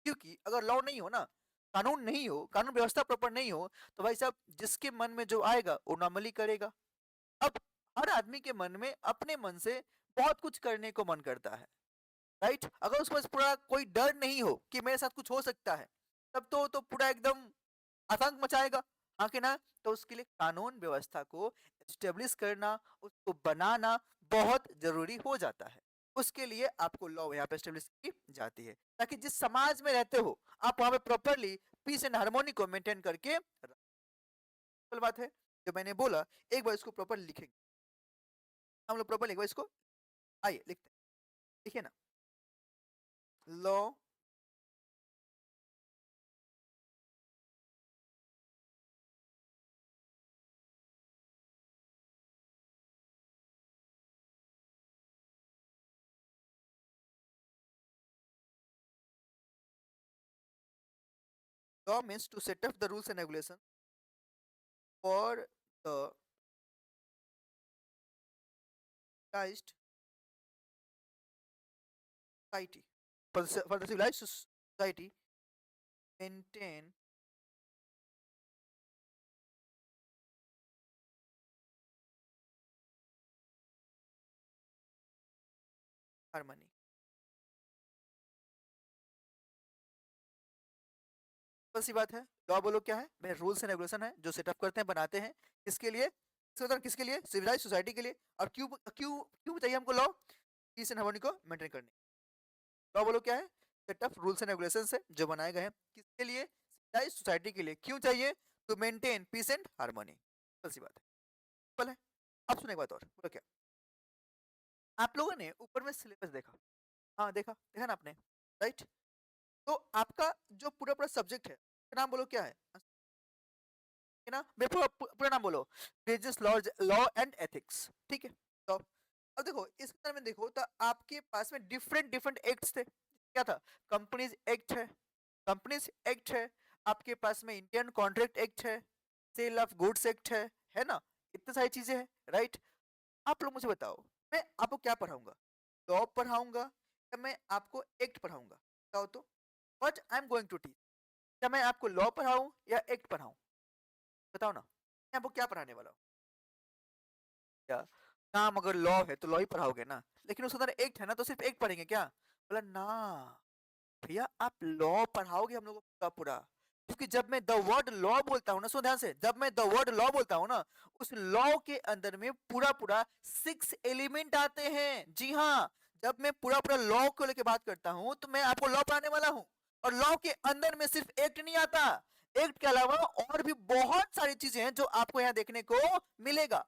A: क्योंकि अगर लॉ नहीं हो ना, कानून नहीं हो, कानून व्यवस्था प्रॉपर नहीं हो, तो भाई साहब जिसके मन में जो आएगा वो नॉर्मली करेगा। अब हर आदमी के मन में अपने मन से बहुत कुछ करने को मन करता है, राइट? अगर उसके पास पूरा कोई डर नहीं हो कि मेरे साथ कुछ हो सकता है, तब तो पूरा एकदम आतंक मचाएगा, हाँ कि ना? तो उसके लिए कानून व्यवस्था को एस्टेब्लिश करना, उसको बनाना बहुत जरूरी हो जाता है। उसके लिए आपको लॉ यहाँ पे एस्टेब्लिश की जाती है, ताकि जिस समाज में रहते हो आप वहां पे प्रॉपरली पीस एंड हार्मोनी को मेंटेन करके सिंपल बात है। जो मैंने बोला, एक बार इसको प्रॉपर लिखेंगे हम लोग, प्रॉपर एक बार इसको, आइए लिखते हैं, लिखिए ना। Law law means to set up the rules and regulation for the society, for the civilized society, maintain harmony. Simple सी बात है। लॉ बोलो क्या है भाई? रूल्स एंड रेगुलेशन है जो सेटअप करते हैं, बनाते हैं। किसके लिए? किसके लिए? सिविलाइज सोसाइटी के लिए। और क्यों क्यों क्यों चाहिए हमको लॉ? पीस एंड हार्मनी को मेंटेन करने। लॉ बोलो क्या है? सेटअप रूल्स एंड रेगुलेशंस है जो बनाए गए हैं किसके लिए? सिविलाइज सोसाइटी के लिए। क्यों चाहिए? To maintain peace and harmony. Simple सी बात है, सिंपल है। अब सुनो एक बात और, बोलो क्या? आप लोगों ने ऊपर में सिलेबस देखा? हाँ देखा, देखा ना आपने, राइट? तो आपका जो पूरा पूरा सब्जेक्ट है उसका नाम बोलो क्या है? है ना, पूरा पूरा नाम बोलो, business law, law and ethics, ठीक है? तो अब देखो इस अंदर में देखो तो आपके पास में डिफरेंट डिफरेंट एक्ट्स थे। क्या था? कंपनीज एक्ट है, कंपनीज एक्ट है, आपके पास में इंडियन कॉन्ट्रैक्ट एक्ट है, सेल ऑफ गुड्स एक्ट है ना? इतनी सारी चीजें हैं, राइट? आप लोग मुझे बताओ, मैं आपको क्या पढ़ाऊंगा? लॉ पढ़ाऊंगा या मैं आपको एक्ट पढ़ाऊंगा? बताओ तो, what I am going to teach. क्या मैं आपको लॉ पढ़ाऊं या एक्ट पढ़ाऊं? बताओ ना, मैं आपको क्या पढ़ाने वाला हूँ? क्या काम? अगर लॉ है तो लॉ ही पढ़ाओगे ना, लेकिन उसके अंदर एक्ट है ना, तो सिर्फ एक्ट पढ़ेंगे क्या? बोला ना भैया, आप लॉ पढ़ाओगे हम लोग को पूरा पूरा। क्योंकि जब मैं द वर्ड लॉ बोलता हूँ ना, सुनो ध्यान से, जब मैं द वर्ड लॉ बोलता हूँ ना, उस लॉ के अंदर में पूरा पूरा 6 एलिमेंट आते हैं। जी हाँ, जब मैं पूरा पूरा लॉ को लेकर बात करता हूँ तो मैं आपको लॉ पढ़ाने वाला हूँ। और लॉ के अंदर में सिर्फ एक्ट नहीं आता, एक्ट के अलावा और भी बहुत सारी चीजें हैं जो आपको यहाँ देखने को मिलेगा।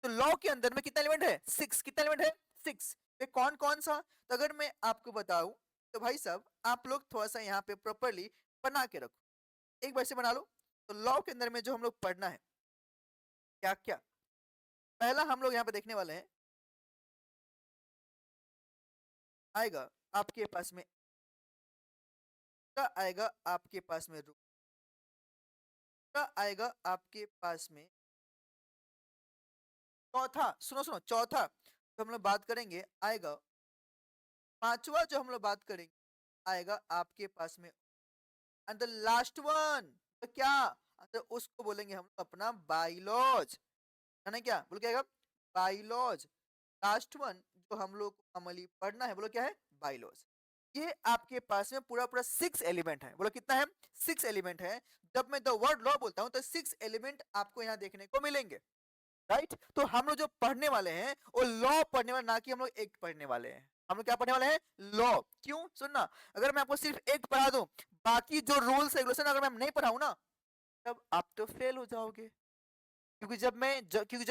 A: तो लॉ के अंदर में कितना एलिमेंट है? 6। कितना एलिमेंट है? 6। ये कौन कौन सा? तो अगर मैं आपको बताऊं तो भाई साहब आप लोग थोड़ा सा यहाँ पे प्रॉपरली बना के रखो, एक बार से बना लो। तो लॉ के अंदर में जो हम लोग पढ़ना है क्या क्या, पहला हम लोग यहाँ पे देखने वाले हैं, आएगा आपके पास में, क्या आएगा आपके पास में? क्या आएगा आपके पास में? चौथा, सुनो सुनो, चौथा जो हम लोग बात करेंगे आएगा, पांचवा जो हम लोग बात करेंगे आएगा आपके पास में, एंड द लास्ट वन तो क्या? तो उसको बोलेंगे हम लोग अपना बाइलॉज, है ना? क्या बोल क्या? बाइलॉज। लास्ट वन जो हम लोग को अमली पढ़ना है, बोलो क्या है? बाइलॉज। ये आपके पास में पूरा पूरा 6 एलिमेंट है। बोलो कितना है? 6 एलिमेंट है। जब मैं द वर्ड लॉ बोलता हूं तो 6 एलिमेंट आपको यहाँ देखने को मिलेंगे, राइट? तो हम लोग जो पढ़ने वाले हैं वो लॉ पढ़ने वाले, ना कि हम लोग एक्ट पढ़ने वाले हैं। हम लोग क्या पढ़ने वाले हैं? लॉ। क्यों? सुनना, अगर मैं आपको सिर्फ एक्ट पढ़ा दूं, बाकी जो रूल्स रेगुलेशन अगर मैं नहीं पढ़ाऊं ना, तब आप तो फेल हो जाओगे। क्योंकि जब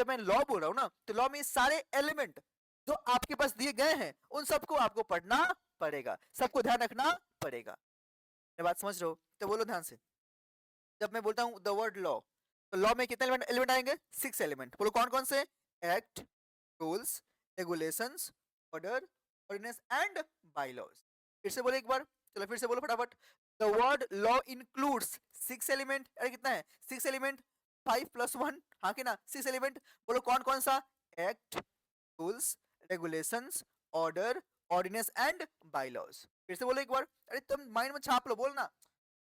A: मैं लॉ बोल रहा हूं ना, तो लॉ में सारे एलिमेंट जो आपके पास दिए गए हैं उन सबको आपको पढ़ना पड़ेगा, सबको ध्यान रखना पड़ेगा। ये बात समझ रहे हो? तो बोलो ध्यान से, जब मैं बोलता हूँ द वर्ड लॉ, तो लॉ में कितने एलिमेंट एलिमेंट आएंगे? 6 एलिमेंट। बोलो कौन कौन से? Act, rules, regulations, order, ordinance and bylaws. फिर से बोलो एक बार, चलो फिर से बोलो फटाफट। The word law includes 6 element. अरे कितना है? 6 एलिमेंट, 5 + 1, हाँ कि ना? 6 एलिमेंट। बोलो कौन कौन सा? Act, rules, regulations, order, ordinance and bylaws. फिर से बोलो एक बार, अरे तुम माइंड में छाप लो, बोलना।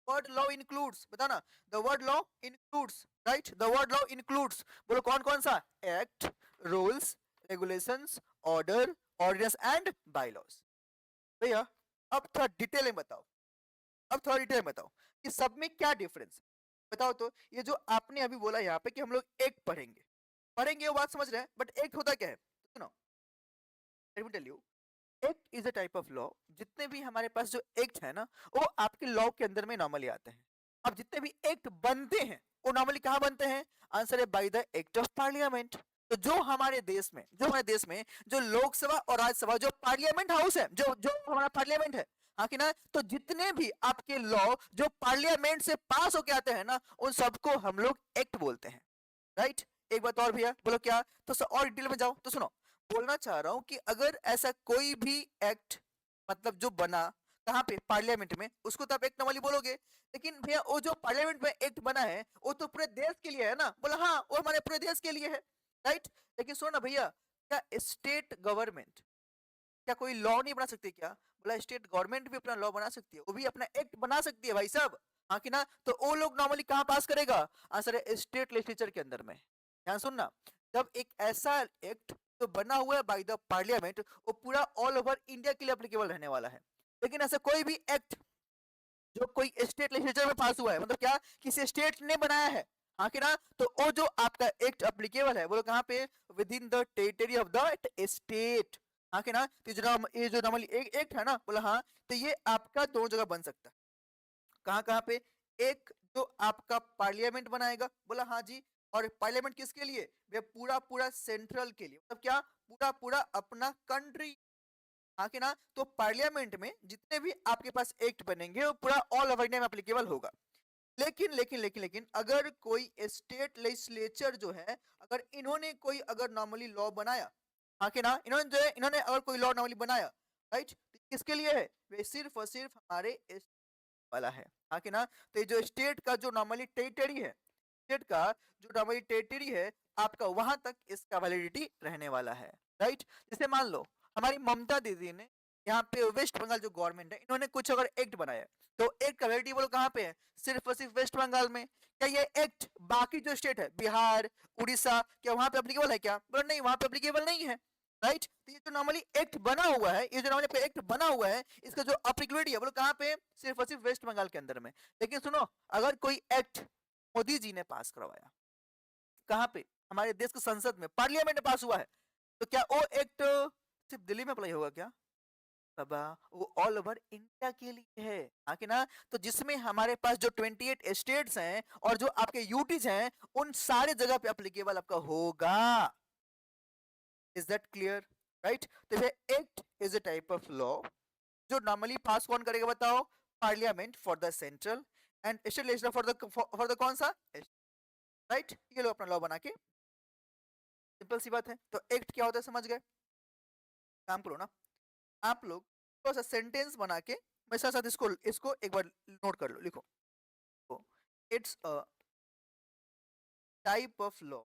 A: वर्ड लॉ इंक्लूड्स, बताना। The word law includes, right? The word law includes, बोलो कौन कौन सा? Act, rules, regulations, order, ordinance and bylaws. भैया अब थोड़ा डिटेल में बताओ, अब थोड़ा डिटेल में बताओ कि सब में क्या डिफरेंस है? बताओ तो। ये जो आपने अभी बोला यहाँ पे कि हम लोग एक पढ़ेंगे, पढ़ेंगे वो बात समझ रहे हैं, बट एक होता क्या है? सुनो, let me tell you, act is a type of law. जितने भी हमारे पास जो एक्ट है ना, वो आपके लॉ के अंदर में नॉर्मली आते हैं। अब जितने भी एक्ट बनते हैं वो नॉर्मली कहाँ बनते हैं? आंसर है by the act of parliament. तो जो हमारे देश में जो लोकसभा और राज्यसभा जो पार्लियामेंट हाउस है, जो जो हमारा पार्लियामेंट है, हाँ कि ना? तो जितने भी आपके लॉ जो पार्लियामेंट से पास होके आते हैं ना, उन सबको हम लोग एक्ट बोलते हैं, राइट? एक बात और भैया, बोलो क्या? तो और डिटेल में जाओ तो सुनो, बोलना चाह रहा हूं कि अगर ऐसा कोई भी एक्ट मतलब जो बना कहाँ पे? पार्लियामेंट में, उसको तो आप एक्ट नॉर्मली बोलोगे। लेकिन भैया वो जो पार्लियामेंट में एक्ट बना है वो तो पूरे देश के लिए है ना? बोला हाँ, वो हमारे पूरे देश के लिए है, राइट? लेकिन सुनो ना भैया, क्या स्टेट गवर्नमेंट क्या कोई लॉ नहीं बना सकती क्या? बोला स्टेट गवर्नमेंट भी अपना लॉ बना सकती है, वो भी अपना एक्ट बना सकती है भाई साहब, हाँ कि ना? तो वो लोग नॉर्मली कहाँ पास करेगा? आंसर है स्टेट लेजिस्लेचर के अंदर में। ध्यान सुनना, जब एक ऐसा एक्ट तो बना हुआ है बाय द पार्लियामेंट, वो पूरा ऑल ओवर इंडिया के लिए एप्लीकेबल रहने वाला है। लेकिन ऐसा कोई भी एक्ट जो कोई स्टेट लेजिस्लेचर में पास हुआ है, मतलब क्या, किसी स्टेट ने बनाया है, हाँ कि ना, तो वो जो आपका एक्ट अप्लीकेबल है वो कहाँ पे, with in the territory of the state, हाँ कि ना। तो ये जो नॉर्मली एक्ट है ना, बोला हाँ, तो ये आपका दोनों जगह बन सकता है। कहाँ कहाँ पे, एक जो आपका पार्लियामेंट बनाएगा, बोला हाँ जी, और पार्लियामेंट किसके लिए, वे पूरा पूरा सेंट्रल के लिए, मतलब क्या, पूरा पूरा अपना कंट्री, हाँ कि ना। तो पार्लियामेंट में जितने भी आपके पास एक्ट बनेंगे वो पूरा ऑल ओवर इंडिया में एप्लीकेबल होगा। लेकिन लेकिन लेकिन लेकिन अगर कोई स्टेट लेजिस्लेचर जो है, अगर इन्होंने कोई अगर नॉर्मली लॉ बनाया, हाँ कि ना, इन्होंने जो है, इन्होंने अगर कोई लॉ नॉर्मली बनाया, राइट, तो किसके लिए है, वे सिर्फ और सिर्फ हमारे वाला है, हाँ कि ना। तो ये जो स्टेट का जो नॉर्मली टेरिटरी है, स्टेट का जो नॉर्मली टेरिटरी है आपका, वहां तक इसका वैलिडिटी रहने वाला है, राइट। जैसे मान लो हमारी ममता दीदी ने यहाँ पे वेस्ट बंगाल जो गवर्नमेंट है, इन्होंने कुछ अगर एक्ट बनाया, तो एक्ट का वैलिडिटी बोलो कहाँ पे है, सिर्फ और सिर्फ वेस्ट बंगाल में। क्या ये एक्ट बाकी जो स्टेट है, बिहार, उड़ीसा, क्या वहां पे एप्लीकेबल है, क्या बोलो नहीं, वहां पे एप्लीकेबल नहीं है, राइट। तो ये जो नॉर्मली एक्ट बना हुआ है, ये जो नॉर्मली एक्ट बना हुआ है, इसका जो अप्लीकेबिलिटी है बोलो कहाँ पे, सिर्फ और सिर्फ वेस्ट बंगाल के अंदर में। लेकिन सुनो, अगर कोई एक्ट मोदी जी ने पास करवाया, कहाँ पे, हमारे देश के संसद में, पार्लियामेंट में पास हुआ है, तो क्या वो एक्ट सिर्फ दिल्ली में अप्लाई होगा क्या, बाबा, वो ऑल ओवर इंडिया के लिए है, हाँ कि ना। तो जिसमें हमारे पास जो 28 स्टेट्स हैं और जो आपके यूटीज हैं, उन सारे जगह पे एप्लीकेबल आपका होगा। Is that clear, right. तो act is a type of law जो नॉर्मली पास कौन करेगा बताओ, parliament for the central, and state legislature for the कौन सा, राइट। ये लो अपना लॉ बना के, सिंपल सी बात है। तो एक्ट क्या होता है समझ गए। काम करो ना आप लोग, थोड़ा सा सेंटेंस बना के मेरे साथ साथ इसको इसको एक बार नोट कर लो, लिखो। It's a type of law,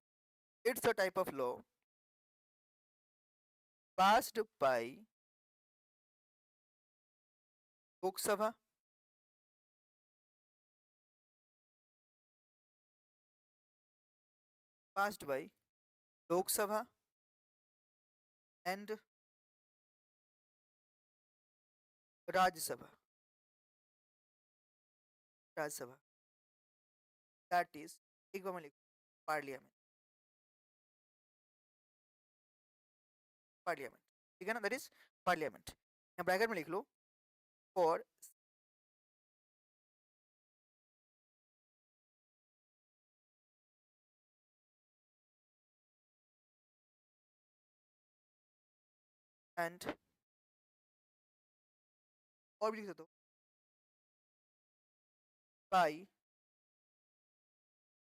A: it's a type of law passed by लोक सभा, passed by लोक सभा and Rajya Sabha, Rajya Sabha, that is, एक बार मैं लिखूं, पार्लियामेंट, पार्लियामेंट, ठीक है ना, दैट इज पार्लियामेंट। यहाँ ब्रैकेट में लिख लो, फॉर एंड, और भी लिख सकते हो, बाई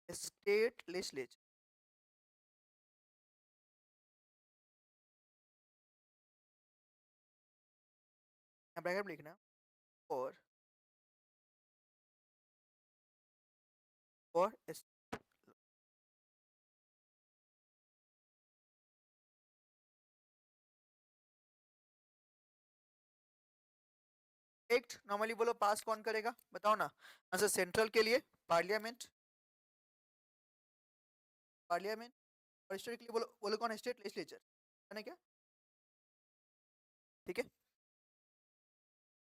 A: स्टेट लेजिस्लेचर, यहाँ ब्रैकेट में लिखना, फॉर फॉर एक्ट नॉर्मली बोलो पास कौन करेगा बताओ ना, आंसर सेंट्रल के लिए पार्लियामेंट, पार्लियामेंट, और स्टेट के लिए बोलो, बोलो कौन, स्टेट लेजिस्लेचर, है ना क्या, ठीक है,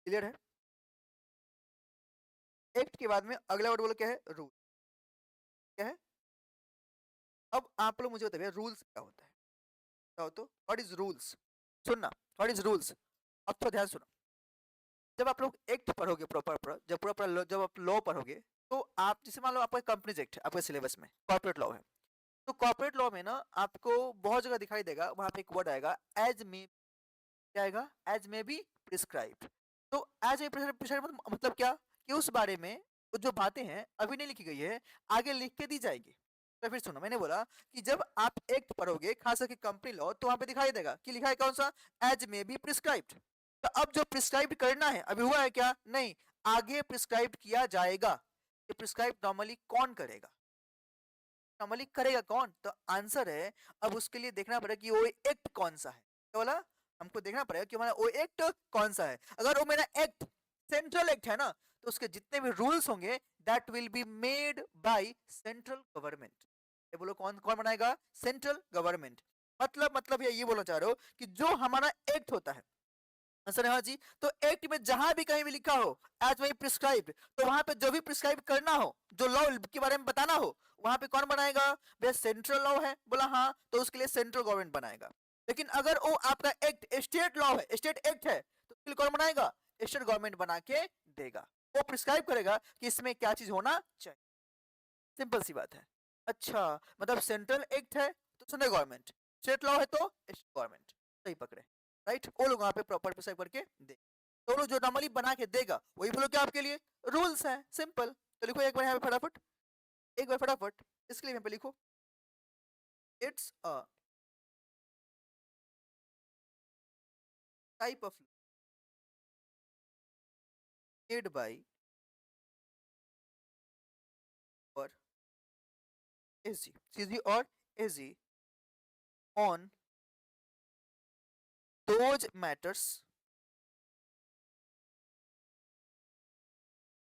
A: क्लियर है। एक्ट के बाद में अगला वर्ड बोलो क्या है, रूल, क्या है। अब आप लोग मुझे बताइए रूल्स क्या होता है, बताओ तो, व्हाट इज रूल्स, सुनना, व्हाट इज रूल्स, अब तो ध्यान सुनो। जब आप लोग एक्ट पढ़ोगे प्रॉपर, जब प्रॉपर जब आप लॉ पढ़ोगे, तो आप जैसे मान लो आपका कंपनीज एक्ट आपके सिलेबस में कॉर्पोरेट लॉ है, तो कॉर्पोरेट लॉ में ना आपको बहुत जगह दिखाई देगा, वहां पे एक वर्ड आएगा एज मे, क्या आएगा, एज मे बी प्रिस्क्राइब्ड। तो एज मे प्रिस्क्राइब मतलब क्या, कि उस बारे में वो जो बातें हैं अभी नहीं लिखी गई है, आगे लिख के दी जाएगी। तो फिर सुनो, मैंने बोला कि जब आप एक्ट पढ़ोगे खास करके कंपनी लॉ, तो वहां पे दिखाई देगा कि लिखा है कौन सा, एज मे बी प्रिस्क्राइब्ड। तो अब जो प्रिस्क्राइब करना है अभी हुआ है क्या, नहीं, आगे प्रिस्क्राइब किया जाएगा। ये प्रिस्क्राइब नॉर्मली कौन करेगा, नॉर्मली करेगा कौन, तो आंसर है, अब उसके लिए देखना पड़ेगा कि वो एक्ट कौन सा है, क्या बोला, हमको देखना पड़ेगा कि हमारा वो एक्ट कौन सा है। अगर वो मेरा एक्ट सेंट्रल एक्ट है ना, तो उसके जितने भी रूल्स होंगे that will be made by central government. ये बोलो कौन कौन बनाएगा, सेंट्रल गवर्नमेंट। मतलब ये बोलना चाह रहे हो कि जो हमारा एक्ट होता है, आंसर है हाँ जी। तो एक्ट में जहां भी कहीं भी लिखा हो एज वही प्रिस्क्राइब, तो वहां पे जो भी प्रिस्क्राइब करना हो, जो लॉ के बारे में बताना हो, वहां पे कौन बनाएगा? भैया सेंट्रल लॉ है, बोला हाँ, तो उसके लिए सेंट्रल गवर्नमेंट बनाएगा। लेकिन अगर वो आपका एक्ट स्टेट लॉ है, स्टेट एक्ट है, तो उसके लिए कौन बनाएगा? स्टेट गवर्नमेंट बना के देगा। वो प्रिस्क्राइब करेगा कि इसमें क्या चीज होना चाहिए। सिंपल सी बात है। अच्छा, मतलब सेंट्रल एक्ट है तो सेंट्रल गवर्नमेंट, स्टेट लॉ है तो स्टेट गवर्नमेंट। सही पकड़े, राइट। वो लोग वहां पे प्रॉपर प्रिस्क्राइब करके दे, तो लोग जो नॉर्मली बना के देगा वही बोलो क्या आपके लिए रूल्स है। सिंपल। तो लिखो एक बार यहाँ पे फटाफट, एक बार फटाफट, इसके लिए यहाँ पे लिखो, it's a type of made by और एसजी, सीजी और SG on those matters,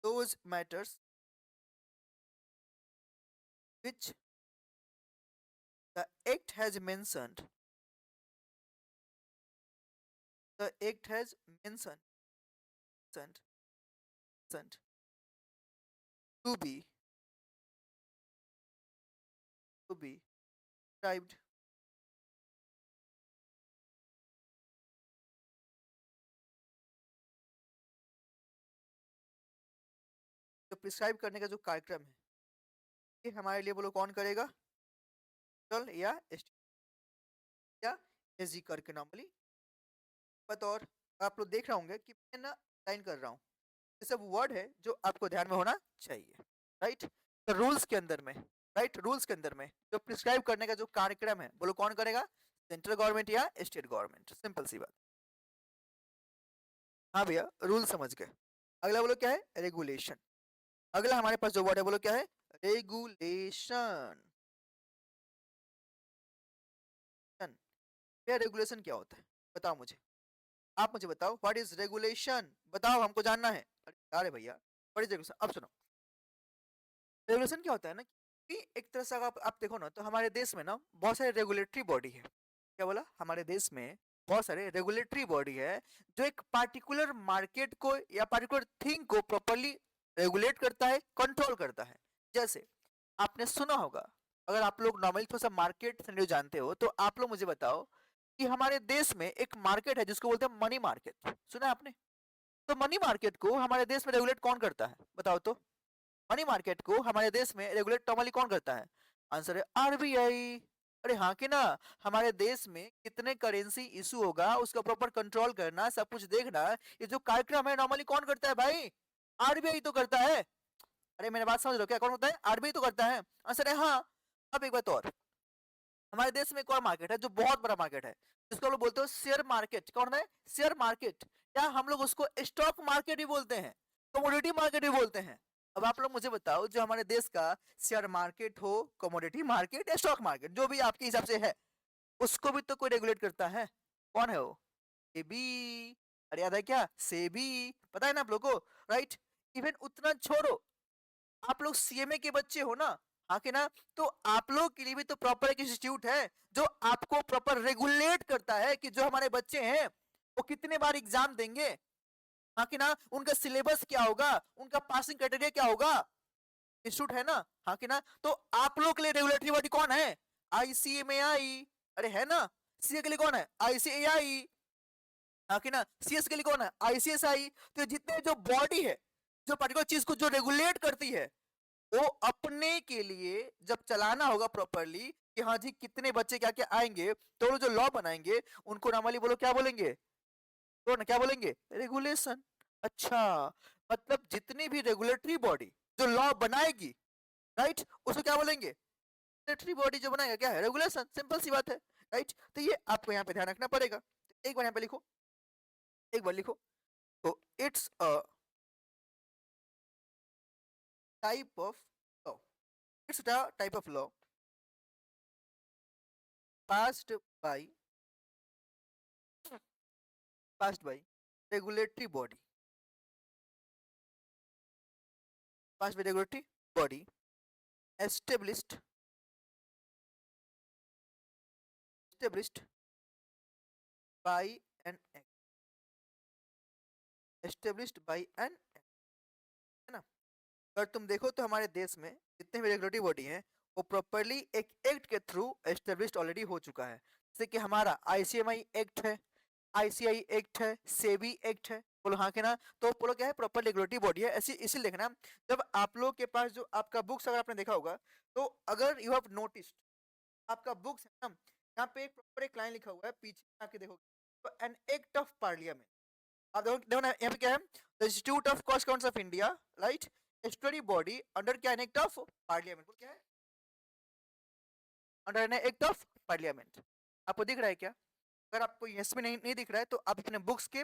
A: those matters which the act has mentioned, the act has mentioned, mentioned to be described, जो प्रिस्क्राइब करने का जो कार्यक्रम है, ये हमारे लिए बोलो कौन करेगा? चल या या एसजी करके नॉर्मली बतौर, आप लोग देख रहे होंगे कि मैं ना लाइन कर रहा हूँ, ये सब वर्ड है जो आपको ध्यान में होना चाहिए, राइट। तो रूल्स के अंदर में, राइट, रूल्स के अंदर में जो प्रिस्क्राइब करने का जो कार्यक्रम है, बोलो कौन करेगा? सेंट्रल गवर्नमेंट या स्टेट गवर्नमेंट। सिंपल सी बात। हाँ भैया, रूल समझ गए। अगला बोलो क्या है? रेगुलेशन। अगला हमारे पास जो वर्ड है बोलो क्या है? रेगुलेशन। भैया रेगुलेशन क्या होता है बताओ मुझे, आप मुझे बताओ, व्हाट इज रेगुलेशन? बताओ, हमको जानना है। अरे भैया, व्हाट इज रेगुलेशन? अब सुनो, रेगुलेशन क्या होता है ना कि एक तरह से अगर आप देखो ना, तो हमारे देश में ना बहुत सारे रेगुलेटरी बॉडी है। क्या बोला? हमारे देश में बहुत सारे रेगुलेटरी बॉडी है जो एक पार्टिकुलर मार्केट को या पार्टिकुलर थिंग को प्रॉपरली रेगुलेट करता है, कंट्रोल करता है। जैसे आपने सुना होगा, अगर आप लोग नॉर्मली थोड़ा सा मार्केट से जानते हो तो आप लोग मुझे बताओ कि हमारे देश में एक मार्केट है जिसको बोलते हैं मनी मार्केट। सुना है आपने? तो मनी मार्केट को हमारे देश में रेगुलेट कौन करता है बताओ तो? मनी मार्केट को हमारे देश में रेगुलेट नॉर्मली कौन करता है? आंसर है आरबीआई। अरे हाँ कि ना, हमारे देश में कितने करेंसी इशू होगा उसका प्रॉपर कंट्रोल करना, सब कुछ देखना, ये जो कार्यक्रम है नॉर्मली कौन करता है भाई? आरबीआई तो करता है। अरे मेरी बात समझ लो, क्या कौन होता है? आरबीआई तो करता है। आंसर है हाँ। अब एक बात और, हमारे देश में एक और मार्केट है जो बहुत बड़ा मार्केट है, जिसको हम लोग बोलते हो शेयर मार्केट। कौन है? शेयर मार्केट, या हम लोग उसको स्टॉक मार्केट भी बोलते हैं, कमोडिटी मार्केट भी बोलते हैं। अब आप लोग मुझे बताओ, जो हमारे देश का शेयर मार्केट हो, कमोडिटी मार्केट या स्टॉक मार्केट, जो भी आपके हिसाब से है, उसको भी तो कोई रेगुलेट करता है। कौन है वो? सेबी। अरे याद है क्या? सेबी, पता है ना आप लोग को, राइट। इवन उतना छोड़ो, आप लोग सीएमए के बच्चे हो ना, हाँ कि ना? तो आप लोग के लिए भी तो प्रॉपर एक इंस्टीट्यूट है जो आपको प्रॉपर रेगुलेट करता है कि जो हमारे बच्चे हैं वो कितने बार एग्जाम देंगे, हाँ कि ना? उनका सिलेबस क्या होगा, उनका पासिंग क्राइटेरिया क्या होगा, इंस्टीट्यूट है ना, हाँ कि ना? तो आप लोग के लिए रेगुलेटरी बॉडी कौन है? आईसीएमएआई। अरे है ना? सीए के लिए कौन है? आईसीएआई, हाँ कि ना? सीएस के लिए कौन है? आईसीएसआई। तो जितने जो बॉडी है जो पर्टिकुलर चीज को जो रेगुलेट करती है, वो अपने के लिए जब चलाना होगा प्रॉपरली कि हाँ जी कितने बच्चे क्या क्या आएंगे, तो वो जो लॉ बनाएंगे उनको नॉर्मली बोलो क्या बोलेंगे? तो ना क्या बोलेंगे? रेगुलेशन। अच्छा, मतलब जितनी भी रेगुलेटरी बॉडी जो लॉ बनाएगी, राइट, उसको क्या बोलेंगे? रेगुलेटरी बॉडी जो बनाएगा क्या है? रेगुलेशन। सिंपल सी बात है, राइट। तो ये आपको यहाँ पे ध्यान रखना पड़ेगा। एक बार यहाँ पे लिखो, एक बार लिखो, तो it's a type of law, it's a type of law passed by passed by regulatory body, passed by regulatory body, established by an act, established by an, है ना। अगर तुम देखो तो हमारे देश में जितने भी रेगुलेटरी बॉडी हैं वो प्रॉपरली एक एक्ट के थ्रू एस्टेब्लिश्ड ऑलरेडी हो चुका है। जैसे कि हमारा आईसीएमआई एक्ट है, आईसीआई एक्ट है, सेबी एक्ट है, बोलो हाँ के ना। तो बोलो क्या है, प्रॉपर रेगुलेटरी बॉडी है। ऐसी इसी लिखना। जब आप लोग के पास जो आपका बुक्स अगर आपने देखा होगा, तो अगर यू हैव नोटिस्ड आपका बुक्स है ना, यहाँ पे एक प्रॉपर एक लाइन लिखा हुआ है, पीछे आके देखो तो एन एक्ट ऑफ पार्लियामेंट। आप देखो देखो ना, यहाँ पे क्या है, the institute of cost accounts of India, right, study body under क्या, एन एक्ट ऑफ पार्लियामेंट। क्या है, under an act of parliament. आपको दिख रहा है क्या? अगर आपको यस में नहीं दिख रहा है तो आप अपने बुक्स के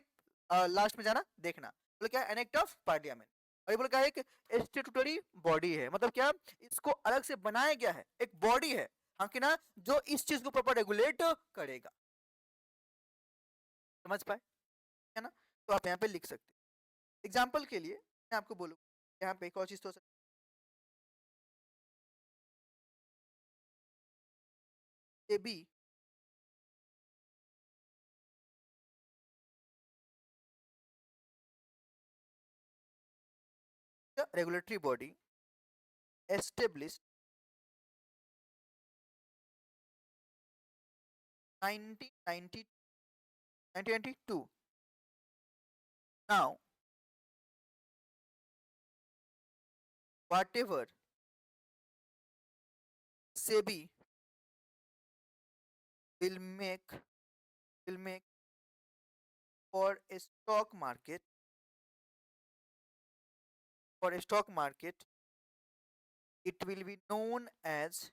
A: लास्ट में जाना देखना। बोले क्या, एन एक्ट ऑफ पार्लियामेंट। और ये बोले क्या है, एक स्टेटूटरी बॉडी है, मतलब क्या, इसको अलग से बनाया गया है, एक बॉडी है, हाँ कि ना, जो इस चीज को प्रॉपर रेगुलेट करेगा। समझ पाए, है ना। तो आप यहाँ पे लिख सकते हैं। एग्जाम्पल के लिए मैं आपको बोलूँ, यहाँ पे एक और चीज तो SEBI regulatory body established 1990 1992. Now, whatever SEBI will make will make for a stock market, it will be known as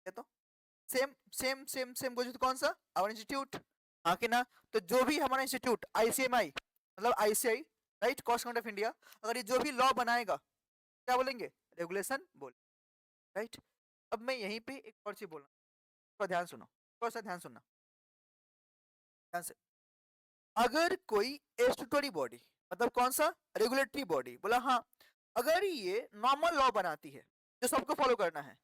A: क्या, तो सेम सेम सेम सेम कुछ तो कौन सा, आवर इंस्टीट्यूट, हाँ कि ना। तो जो भी हमारा इंस्टीट्यूट आईसीएमआई मतलब ICI, right, cost account of India, अगर ये जो भी लॉ बनाएगा क्या बोलेंगे, रेगुलेशन बोल, राइट। अब मैं यहीं पे एक और चीज बोलना, थोड़ा ध्यान सुनो, थोड़ा सा ध्यान सुनना ध्यान से। अगर कोई स्टैट्यूटरी बॉडी मतलब कौन सा, रेगुलेटरी बॉडी, बोला हाँ, अगर ये नॉर्मल लॉ बनाती है जो सबको फॉलो करना है,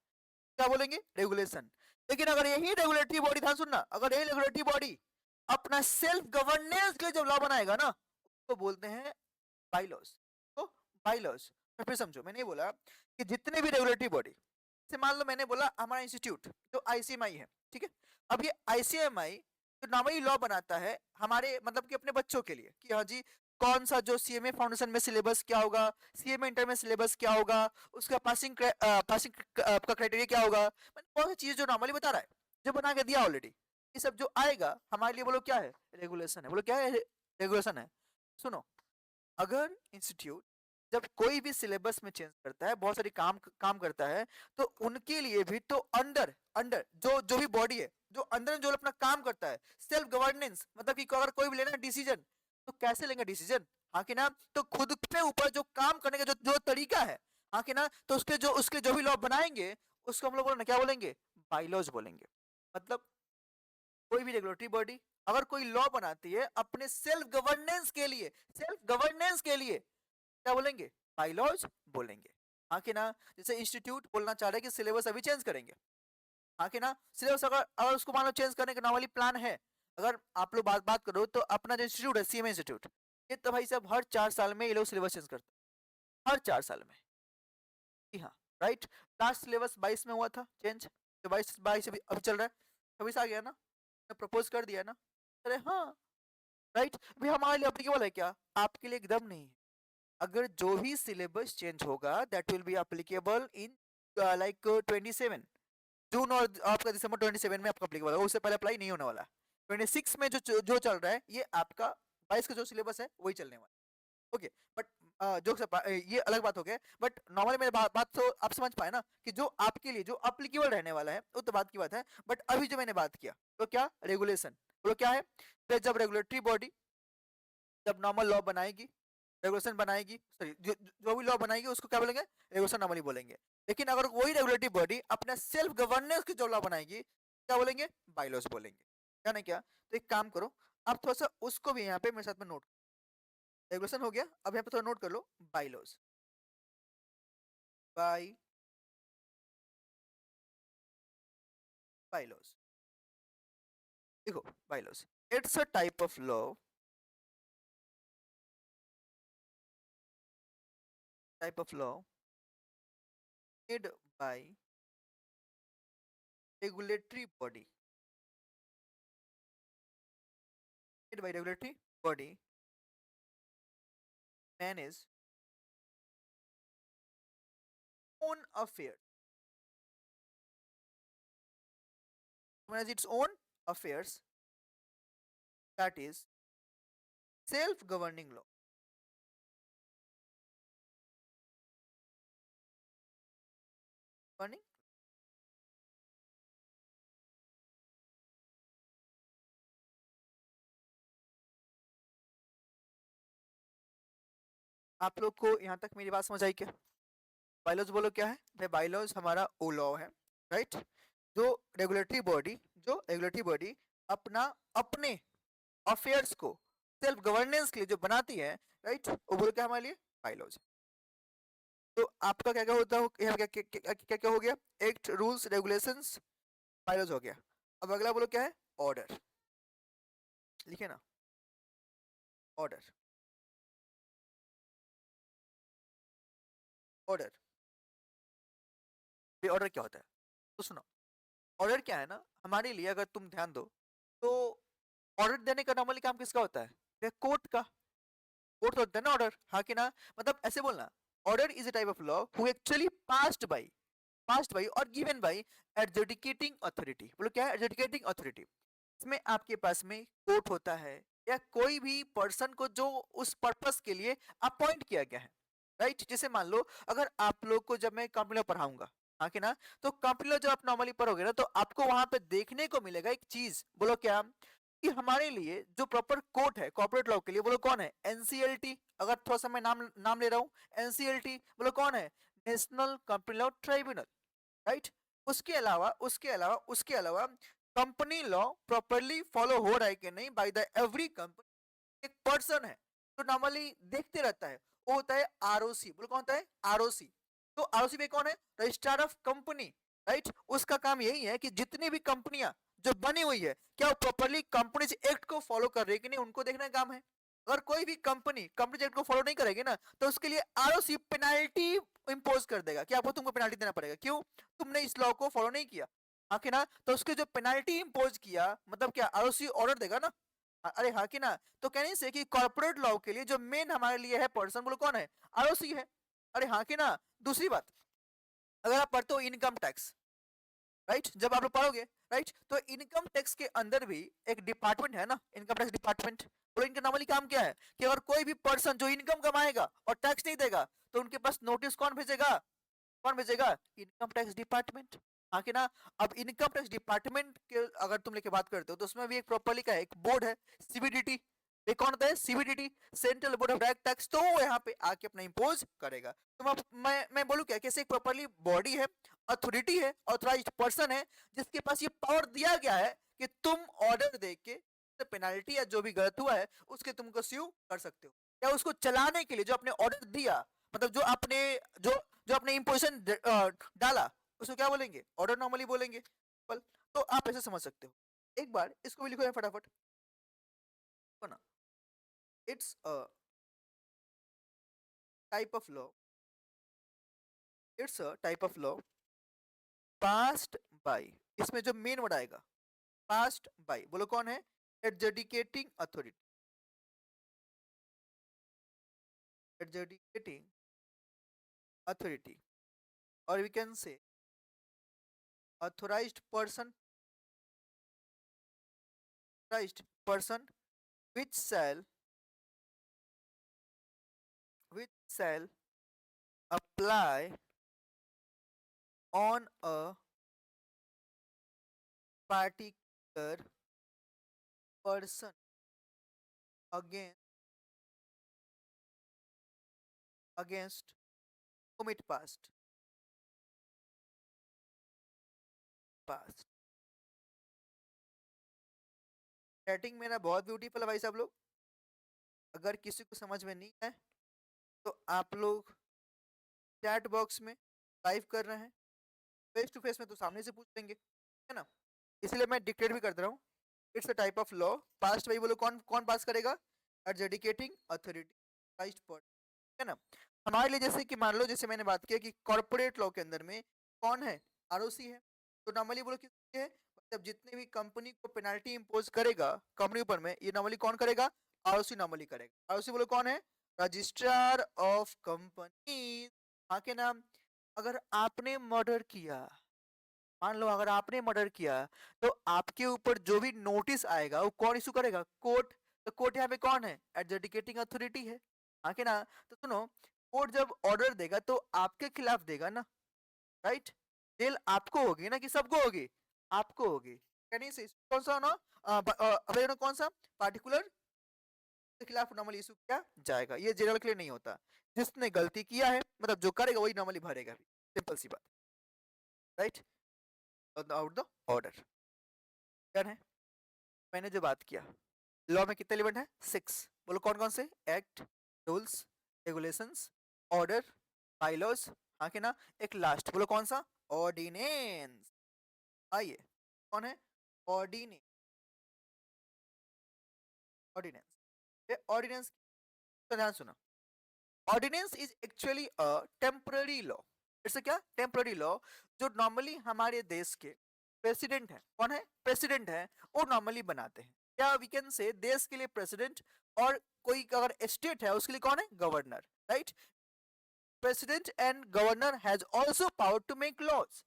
A: क्या बोलेंगे, रेगुलेशन। लेकिन अगर यही रेगुलेटरी बॉडी, ध्यान सुनना, अगर यही रेगुलेटरी बॉडी अपना सेल्फ गवर्नेंस के लिए जब लॉ बनाएगा ना, तो बोलते हैं बाइलॉज। तो बाइलॉज, तो फिर समझो, मैंने बोला कि जितने भी रेगुलेटरी बॉडी, से मान लो मैंने बोला हमारा इंस्टीट्यूट जो आईसीएमआई है, ठीक है। अब ये आईसीएमआई जो नॉर्मली लॉ बनाता है हमारे मतलब कि अपने बच्चों के लिए, कि हाँ जी, कौन सा जो सीएमए फाउंडेशन में सिलेबस क्या होगा, सीएमए इंटर में सिलेबस क्या होगा, उसका पासिंग पासिंग का क्राइटेरिया क्या होगा, मतलब बहुत सी चीज जो नॉर्मली बता रहा है, जो बना के दिया ऑलरेडी, ये सब जो आएगा हमारे लिए, बोलो क्या है, रेगुलेशन है। बोलो क्या है, रेगुलेशन है। सुनो, अगर इंस्टीट्यूट जब कोई भी सिलेबस में चेंज करता है, बहुत सारी काम काम करता है, तो उनके लिए भी तो अंडर अंडर जो जो भी बॉडी है, जो अंदर जो अपना काम करता है, सेल्फ गवर्नेंस, मतलब कि अगर कोई भी लेना डिसीजन, तो कैसे लेंगे डिसीजन, हाँ कि ना। तो खुद के ऊपर जो काम करने का जो जो तरीका है, हाँ कि ना, तो उसके जो भी लॉ बनाएंगे, उसको हम लोग बोलेंगे क्या, बोलेंगे बाइलॉज बोलेंगे। मतलब कोई भी रेगुलेटरी बॉडी अगर कोई लॉ बनाती है अपने सेल्फ गवर्नेंस के लिए, सेल्फ गवर्नेंस के लिए, क्या बोलेंगे, बाइलॉज बोलेंगे, हाँ कि ना। जैसे इंस्टीट्यूट बोलना चाह रहे हैं कि सिलेबस अभी चेंज करेंगे, हाँ कि ना। सिलेबस अगर अगर उसको मान लो चेंज करने का नॉर्मली प्लान है, अगर आप लोग बात बात करो तो अपना जो इंस्टीट्यूट है सीएमए इंस्टीट्यूट, ये तो भाई साहब हर 4 साल में ये लोग सिलेबस चेंज करते हैं, हर 4 साल में। जी हाँ, राइट। लास्ट सिलेबस 22 में हुआ था चेंज, तो 22 अभी अभी चल रहा है, 26 आ गया ना, प्रपोज कर दिया ना। अरे हाँ, राइट, भी हमारे लिए अप्लीकेबल है क्या, आपके लिए एकदम नहीं है। अगर जो भी सिलेबस चेंज होगा that will be applicable in like 27 जून, और आपका दिसंबर 27 में आपका अप्लीकेबल होगा, उससे पहले अप्लाई नहीं होने वाला। 26 में जो जो चल रहा है ये आपका 22 का जो सिलेबस है वही चलने वाला। ओके, बट जो ये अलग बात हो गया, बट नॉर्मली मेरी बात तो आप समझ पाए ना, कि जो आपके लिए जो अप्लीकेबल रहने वाला है वो तो बात की बात है। बट अभी जो मैंने बात किया तो क्या, रेगुलेशन, बोलो क्या है। तो जब रेगुलेटरी बॉडी जब नॉर्मल लॉ बनाएगी, रेगुलेशन बनाएगी, सॉरी, जो भी लॉ बनाएगी उसको क्या बोलेंगे, रेगुलेशन नॉर्मली बोलेंगे। लेकिन अगर वही रेगुलेटरी बॉडी अपना सेल्फ गवर्नेंस की जो लॉ बनाएगी, क्या बोलेंगे, बाइलॉज बोलेंगे, क्या नहीं क्या। तो एक काम करो, आप थोड़ा सा उसको भी यहाँ पे मेरे साथ में नोट, रेगुलेशन हो गया, अब यहाँ पे थोड़ा नोट कर लो, बाइलॉज, बाई bylaws. देखो bylaws, it's a type of law made by regulatory body, made by regulatory body, manage own affairs, manage its own affairs, that is self-governing law. Governing, आप लोग को यहाँ तक मेरी बात समझ आई क्या? बाइलॉज बोलो क्या है भाई? बाइलॉज हमारा ओ लॉ है, राइट? जो रेगुलेटरी बॉडी, जो रेगुलेटरी बॉडी अपना अपने अफेयर्स को सेल्फ गवर्नेंस के लिए जो बनाती है, राइट, वो बोलो क्या हमारे लिए? बाइलॉज। तो आपका क्या क्या होता है, क्या क्या क्या, क्या, क्या हो गया? एक्ट, रूल्स, रेगुलेशंस, बाइलॉज हो गया। अब अगला बोलो क्या है? ऑर्डर। लिखे ना, ऑर्डर। ऑर्डर, ये ऑर्डर क्या होता है? तो सुनो, ऑर्डर क्या है ना, हमारे लिए अगर तुम ध्यान दो तो ऑर्डर देने का नॉर्मली काम किसका होता है? कोर्ट का। कोर्ट होता है ना ऑर्डर, हाँ कि ना? मतलब ऐसे बोलना, order is a type of law who actually passed by और गिवन बाय एडजुडिकेटिंग अथॉरिटी। बोलो क्या है? Adjudicating authority. इसमें आपके पास में कोर्ट होता है या कोई भी पर्सन को जो उस पर्पस के लिए अपॉइंट किया गया है, राइट? जैसे मान लो अगर आप लोग को जब मैं कंपनी लॉ पढ़ाऊंगा, हाँ कि ना, तो कंपनी लॉ जब आप नॉर्मली पढ़ोगे ना तो आपको वहां पे देखने को मिलेगा एक चीज, बोलो क्या? कि हमारे लिए जो प्रॉपर कोर्ट है कॉर्पोरेट लॉ के लिए, बोलो कौन है? एनसीएलटी। अगर थोड़ा सा मैं नाम नाम ले रहा हूँ, एनसीएलटी, बोलो कौन है? National company law tribunal, right? उसके अलावा कंपनी लॉ प्रॉपरली फॉलो हो रहा है कि नहीं बाय द एवरी कंपनी, एक पर्सन है जो नॉर्मली देखते रहता है, वो होता है आरओसी। बोलो कौन होता है? आरओसी। तो आरओसी में कौन है? Registrar of company, right? उसका काम यही है कि जितनी भी कंपनियां जो बनी हुई है, क्या वो प्रॉपरली कंपनीज एक्ट को फॉलो कर रही है कि नहीं, उनको देखना काम है। अगर कोई भी कंपनी कंपनीज एक्ट को फॉलो नहीं करेगी ना, तो उसके लिए आरओसी पेनाल्टी इंपोज कर देगा कि आपको, तुमको पेनाल्टी देना पड़ेगा। क्यों? तुमने इस लॉ को फॉलो नहीं किया, आखिर ना? तो उसके जो पेनाल्टी इंपोज किया, मतलब क्या? आरओसी ऑर्डर देगा ना। अरे हाँ कि ना? तो कहने से कि कॉर्पोरेट लॉ के लिए जो मेन हमारे लिए है पर्सन, बोलो कौन है? आरओसी है। अरे हाँ कि ना? दूसरी बात, अगर आप पढ़ते हो इनकम टैक्स, राइट, जब आप लोग पढ़ोगे, राइट, तो इनकम टैक्स के अंदर भी एक डिपार्टमेंट है ना, इनकम टैक्स डिपार्टमेंट। बोलो इनका नॉर्मली काम क्या है? कि अगर कोई भी पर्सन जो इनकम कमाएगा और टैक्स नहीं देगा, तो उनके पास नोटिस कौन भेजेगा? कौन भेजेगा? इनकम टैक्स डिपार्टमेंट, हाँ कि ना? अब इनकम टैक्स डिपार्टमेंट के अगर तुम लेके बात करते हो तो उसमें भी एक प्रॉपरली का एक बोर्ड है, सीबीडीटी। ये कौन होता है? CBDT, central board of direct tax. तो वो यहाँ पे आके अपना इंपोज करेगा। तो मैं बोलूँ क्या, कैसे एक प्रॉपरली बॉडी है, अथॉरिटी है, ऑथराइज्ड पर्सन है, जिसके पास ये पावर दिया गया है कि तुम ऑर्डर दे के पेनाल्टी या जो भी गलत हुआ है उसके तुमको स्यू कर सकते हो, या उसको चलाने के लिए जो आपने ऑर्डर दिया, मतलब जो आपने जो जो आपने इम्पोजिशन डाला, उसको क्या बोलेंगे? ऑर्डर नॉर्मली बोलेंगे। बल, तो आप ऐसे समझ सकते हो। एक बार इसको भी लिखो है फटाफट, हो ना? It's a type of law, it's a type of law passed by, इसमें जो मेन वर्ड आएगा पास्ड बाय, बोलो कौन है? एडजुडिकेटिंग अथॉरिटी, एडजुडिकेटिंग अथॉरिटी, और we can say authorized person, authorized person which shall apply on a particular person against whom it passed। Setting मेरा बहुत beautiful है भाई साहब लोग। अगर किसी को समझ में नहीं है तो आप लोग चैट बॉक्स में टाइप कर रहे हैं, फेस टू फेस में तो सामने से पूछ लेंगे, है ना? इसलिए मैं डिक्टेट भी कर दे रहा हूँ। It's a type of law passed by, बोलो कौन कौन पास करेगा? एडजुडिकेटिंग अथॉरिटी, है ना। हमारे लिए जैसे कि मान लो, जैसे मैंने बात किया कि कॉर्पोरेट लॉ के अंदर में कौन है? आरओसी है। तो नॉर्मली बोलो किसकी है? मतलब जितने भी कंपनी को पेनाल्टी इंपोज करेगा कंपनी ऊपर में, ये नॉर्मली कौन करेगा? आरओसी नॉर्मली करेगा। आरओसी बोलो कौन है? Registrar of company. हाँ के नाम। अगर आपने मर्डर किया, मान लो अगर आपने मर्डर किया, तो आपके ऊपर जो भी नोटिस आएगा वो कौन इशू करेगा? कोर्ट। तो कोर्ट यहाँ पे कौन है? एडजुडिकेटिंग अथॉरिटी है। हाँ कि ना। तो सुनो, कोर्ट जब ऑर्डर देगा तो आपके खिलाफ देगा ना, राइट। जेल आपको होगी ना कि सबको होगी? आपको होगी। कैन से कौन सा ना, अब कौन सा पार्टिकुलर के खिलाफ नॉर्मली इशू किया जाएगा। ये जनरल के लिए नहीं होता। जिसने गलती किया है, मतलब जो करेगा वही नॉर्मली भरेगा। सिंपल सी बात, right. Out the order done है। मैंने जो बात किया, लॉ में कितने एलिमेंट है? 6। बोलो कौन कौन से? Act, rules, regulations, order, bylaws. हाँ के ना। एक लास्ट, बोलो कौन सा? ऑर्डिनेंस। आइए, कौन है? ऑर्डिनेंस। ऑर्डिनेंस, ये ऑर्डिनेंस तो ध्यान सुनो। Ordinance is actually a temporary law. It's क्या? टेम्पररी लॉ, जो नॉर्मली हमारे देश के प्रेसिडेंट है। कौन है? प्रेसिडेंट है, वो नॉर्मली बनाते हैं। क्या वी कैन से देश के लिए प्रेसिडेंट, और कोई अगर स्टेट है उसके लिए कौन है? Governor, right. President and governor has also power to make laws.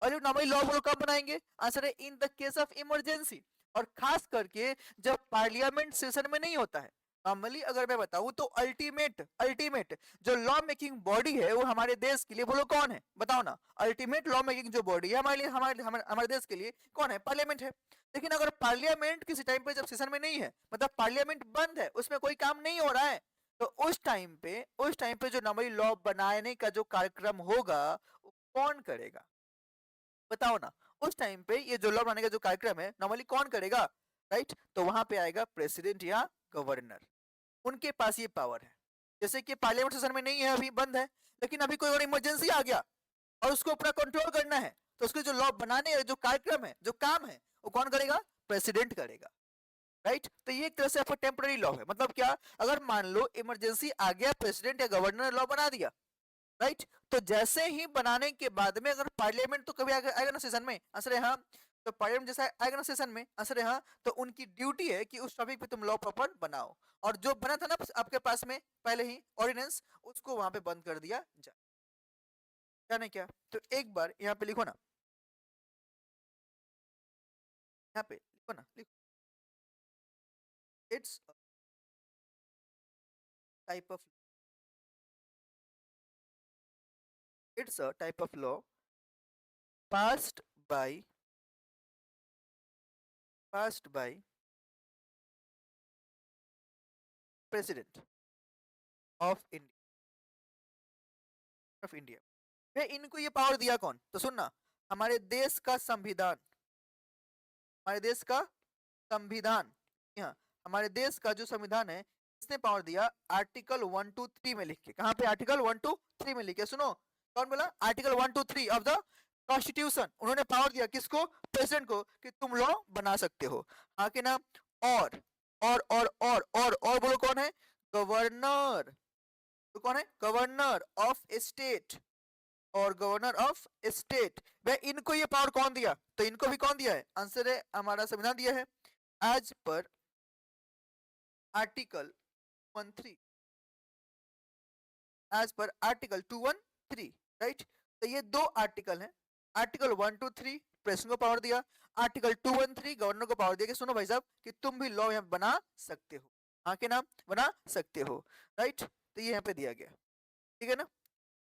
A: और ये नॉर्मली लॉ वो कब बनाएंगे? आंसर है in the case of emergency, और खास करके जब पार्लियामेंट सेशन में नहीं होता है। नॉर्मली अगर मैं बताऊं तो अल्टीमेट अल्टीमेट जो लॉ मेकिंग बॉडी है वो हमारे देश के लिए, बोलो कौन है? बताओ ना। अल्टीमेट लॉ मेकिंग जो बॉडी है हमारे लिए, हमारे देश के लिए कौन है? पार्लियामेंट है। लेकिन अगर पार्लियामेंट किसी टाइम पे जब सेशन में नहीं है, मतलब पार्लियामेंट बंद है, उसमें कोई काम नहीं हो रहा है, तो उस टाइम पे जो नॉर्मली लॉ बनाने का जो कार्यक्रम होगा वो कौन करेगा? बताओ ना। उस टाइम पे ये जो लॉ बनाने का जो कार्यक्रम है नॉर्मली कौन करेगा? राइट। तो वहां पे आएगा प्रेसिडेंट या गवर्नर। उनके पास ये पावर है। जैसे कि पार्लियामेंट सेशन में नहीं है, अभी बंद है, लेकिन अभी कोई और इमरजेंसी आ गया और उसको अपना कंट्रोल करना है, तो उसके जो लॉ बनाने जो कार्यक्रम है, जो काम है, वो कौन करेगा? प्रेसिडेंट करेगा, राइट। तो ये एक तरह से आपका टेम्पररी लॉ है। मतलब क्या? अगर मान लो इमरजेंसी आ गया, प्रेसिडेंट या गवर्नर ने लॉ बना दिया, राइट। तो जैसे ही बनाने के बाद में अगर पार्लियामेंट तो कभी आएगा ना सेशन में, आंसर है हाँ। तो पार्लियामेंट जैसा आएगा ना सेशन में, आंसर है हाँ। तो उनकी ड्यूटी है कि उस टॉपिक पे तुम लॉ प्रॉपर बनाओ, और जो बना था ना आपके पास में पहले ही ऑर्डिनेंस, उसको वहां पे बंद कर दिया जाए। जाने क्या? तो एक बार यहाँ पे लिखो ना, यहाँ पे लिखो ना, लिखो। It's type of it's a type of law passed by passed by president of India. वे इनको ये पावर दिया कौन? तो सुनना, हमारे देश का संविधान, हमारे देश का संविधान, यहाँ हमारे देश का जो संविधान है, इसने पावर दिया आर्टिकल 1 2 3 में लिख के। कहाँ पे? आर्टिकल 1 2 3 में लिख के। सुनो, कौन बोला? Article 1 2 3 of the constitution. उन्होंने पावर दिया किसको? प्रेसिडेंट को, कि तुम लॉ बना सकते हो। हाँ के नाम। और और बोलो कौन है? गवर्नर। तो कौन है? गवर्नर ऑफ स्टेट, और गवर्नर ऑफ स्टेट। वह इनको ये पावर कौन दिया? तो इनको भी कौन दिया है? आंसर है हमारा संविधान दिया है, as per article 1 3, as per article 2 1 3, right. तो ये दो आर्टिकल हैं। आर्टिकल 1 2 3 प्रेसिडेंट को पावर दिया, आर्टिकल 2 1 3 गवर्नर को पावर दिया कि सुनो भाई साहब कि तुम भी लॉ यहाँ बना सकते हो। हाँ के नाम बना सकते हो, राइट। तो ये यहाँ पे दिया गया, ठीक है ना।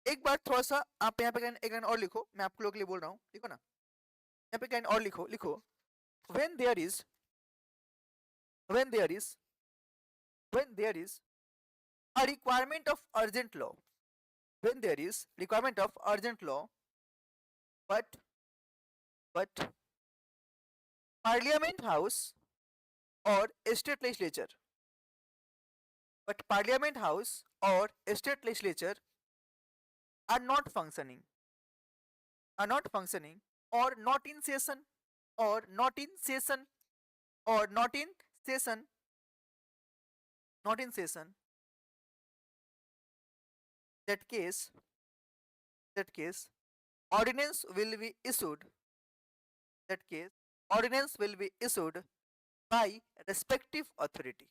A: एक बार थोड़ा सा आप यहाँ पे एक लाइन और लिखो, मैं आप लोग के लिए बोल रहा हूँ, लिखो ना। यहाँ पे लाइन और लिखो, लिखो। when there is when there is when there is a requirement of urgent law, when there is requirement of urgent law, but but parliament house or state legislature, but parliament house or state legislature are not functioning, or not in session, or not in session, or not in session, not in session, that case, that case, ordinance will be issued, that case, ordinance will be issued by respective authority.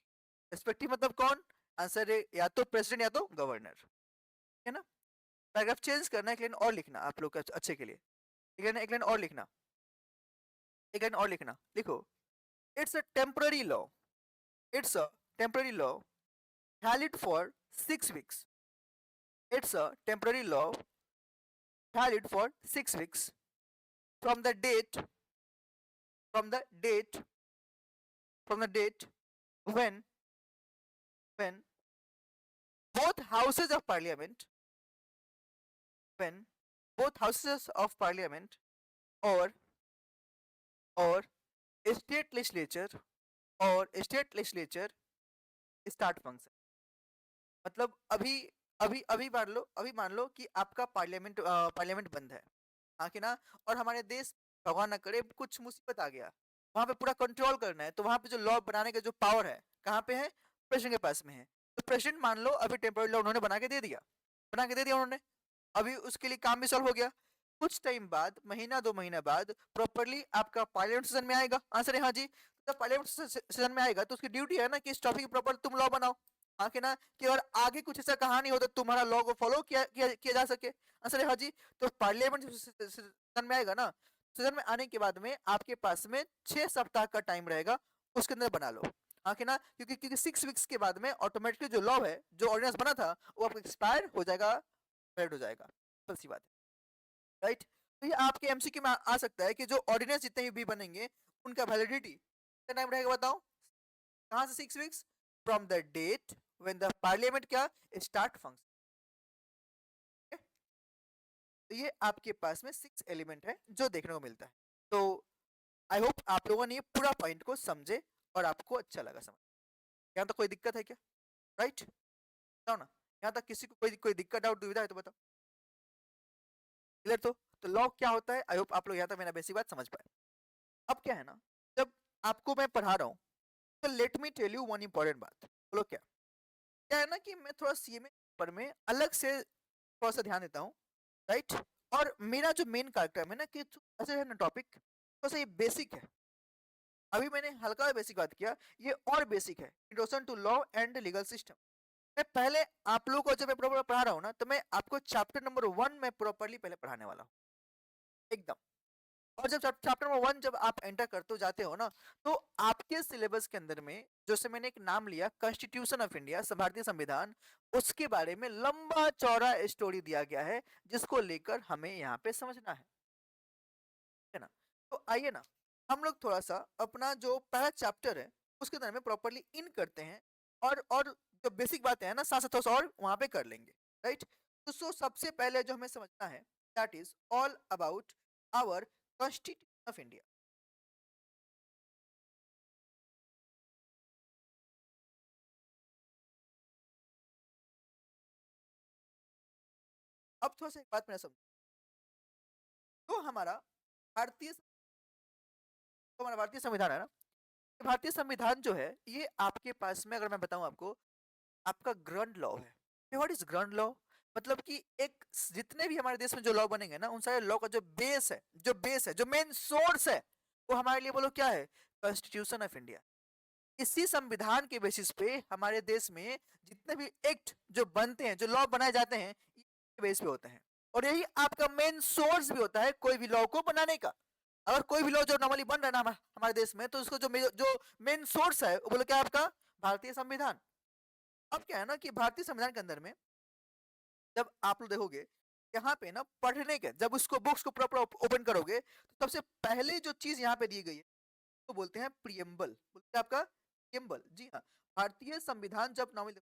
A: Respective मतलब कौन? Answer है या तो president या तो governor, है ना? Paragraph change करना, एक लाइन और लिखना आप लोग के अच्छे के लिए, एक लाइन और लिखना, एक लाइन और लिखना, लिखो, it's a temporary law, it's a temporary law valid for 6 weeks. It's a temporary law valid for 6 weeks from the date, from the date, from the date when both houses of parliament, when both houses of parliament or state legislature or state legislature start function. मतलब अभी अभी अभी मान लो कि आपका parliament बंद है, हाँ कि ना, और हमारे देश भगवान न करे कुछ मुसीबत आ गया, वहां पे पूरा कंट्रोल करना है, तो वहां पे जो लॉ बनाने का जो पावर है कहाँ पे है? प्रेसिडेंट के पास में है। तो प्रेसिडेंट मान लो अभी टेम्पोररी लॉ उन्होंने बना के दे दिया, उन्होंने, अभी उसके लिए काम भी सॉल्व हो गया। कुछ टाइम बाद, महीना 2 महीना बाद प्रॉपरली आपका पार्लियामेंट सेशन में आएगा, आंसर है हाँ जी। तो पार्लियामेंट सेशन में आएगा तो उसकी ड्यूटी है ना कि इस टॉपिक प्रॉपर तुम लॉ बनाओ, हाँ कि ना, कि और आगे कुछ ऐसा कहानी हो तो तुम्हारा लॉ को फॉलो किया जा सके, आंसर है हाँ जी। तो पार्लियामेंट सेशन में आएगा ना, सेशन में आने के बाद में आपके पास में 6 सप्ताह का टाइम रहेगा, उसके अंदर बना लो, हाँ कि ना, क्योंकि 6 वीक्स के बाद में ऑटोमेटिकली जो लॉ है, जो ऑर्डिनेंस बना था, वो आपका एक्सपायर हो जाएगा, हो जाएगा, सी बात है, राइट। तो ये आपके एमसीक्यू में आ सकता है कि जो ऑर्डिनेंस जितने भी बनेंगे उनका वैलिडिटी कितना टाइम रहेगा बताओ? कहां से 6 weeks? From the date when the parliament क्या स्टार्ट फंक्शन। तो ये आपके पास में 6 एलिमेंट है जो देखने को मिलता है। तो आई होप आप लोगों ने ये पूरा पॉइंट को समझे और आपको अच्छा लगा समझ। यहाँ तक कोई दिक्कत है क्या? राइट, बताओ ना, यहाँ तक किसी को कोई दिक्कत, डाउट, दुविधा है तो बताओ। क्लियर? तो लॉ क्या होता है, आई होप आप लोग यहाँ तक मेरा बेसिक बात समझ पाए। अब क्या है ना, जब आपको मैं पढ़ा रहा हूँ तो let me tell you one important बात। बोलो क्या? क्या है ना कि मैं थोड़ा सीएमए पर में अलग से थोड़ा सा ध्यान देता हूँ, राइट। और मेरा जो मेन कार्यक्रम है ना कि ऐसे है ना टॉपिक थोड़ा सा ये बेसिक है। अभी मैंने हल्का बेसिक बात किया, ये और बेसिक है, introduction to law and legal system. मैं पहले आप लोगों को जब मैं प्रॉपर पढ़ा रहा हूँ ना, तो मैं आपको चैप्टर नंबर 1 में प्रॉपरली पहले पढ़ाने वाला हूँ एकदम। और जब चैप्टर नंबर 1 जब आप एंटर करते हो जाते हो ना, तो आपके सिलेबस के अंदर में जैसे मैंने एक नाम लिया कॉन्स्टिट्यूशन ऑफ इंडिया, भारतीय संविधान, उसके बारे में लंबा चौड़ा स्टोरी दिया गया है जिसको लेकर हमें यहाँ पे समझना है ना। तो आइए ना हम लोग थोड़ा सा अपना जो पहला चैप्टर है उसके अंदर में प्रॉपरली इन करते हैं, और जो बेसिक बातें हैं ना साथ साथ और वहां पे कर लेंगे, राइट। तो सबसे पहले जो हमें समझना है that is all about our constitution of India. अब थोड़ा सा एक बात मेरा समझ, तो भारतीय हमारा भारतीय संविधान है ना, ये भारतीय संविधान जो है ये आपके पास में, अगर मैं बताऊं आपको, आपका ग्रैंड लॉ है। What is grand law? मतलब कि एक जितने भी हमारे देश में जो लॉ बनेंगे ना, उन सारे लॉ का जो बेस है, जो मेन सोर्स है, वो हमारे लिए बोलो क्या है? Constitution of India. इसी संविधान के बेसिस पे हमारे देश में जितने भी एक्ट जो बनते हैं, जो लॉ बनाए जाते हैं, ये बेस पे होते हैं, और यही आपका मेन सोर्स भी होता है कोई भी लॉ को बनाने का। अगर कोई भी लॉ जो नॉर्मली बन रहा है ना हमारे देश में, तो उसको जो मेन सोर्स है वो बोलो क्या? आपका भारतीय संविधान। अब क्या है ना कि भारतीय संविधान के अंदर में जब आप लोग देखोगे यहाँ पे ना पढ़ने के, जब उसको बुक्स को प्रॉपर ओपन करोगे तो सबसे पहले जो चीज यहाँ पे दी गई है तो बोलते हैं प्रियम्बल, बोलते हैं आपका प्रियम्बल। जी हाँ, भारतीय संविधान जब नॉर्मली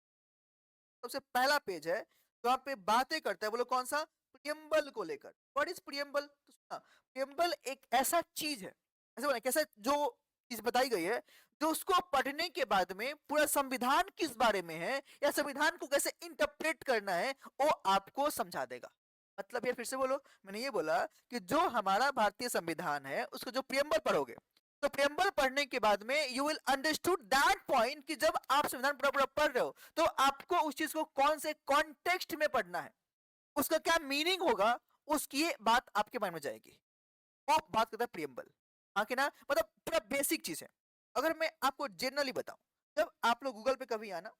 A: सबसे पहला पेज है तो वहाँ पे बातें करता है, बोलो कौन सा? प्रियम्बल को लेकर। What is preamble? तो सुना, प्रियम्बल एक ऐसा चीज है, ऐसा बोला कैसा, जो चीज बताई गई है जो उसको पढ़ने के बाद में पूरा संविधान किस बारे में है या संविधान को कैसे इंटरप्रेट करना है वो आपको समझा देगा। मतलब यार फिर से बोलो। मैंने ये बोला कि जो हमारा भारतीय संविधान है उसको जो प्रियम्बल पढ़ोगे, तो प्रियम्बल पढ़ने के बाद में you will understood that point कि जब आप संविधान पढ़ रहे हो तो आपको उस चीज को कौन से कॉन्टेक्स्ट में पढ़ना है, उसका क्या मीनिंग होगा, उसकी ये बात आपके माइंड में जाएगी। वो बात करता है प्रियम्बल। हाँ कि ना, मतलब पूरा बेसिक चीज है। अगर मैं आपको जनरली बताऊं, जब आप लोग गूगल पे कभी आना,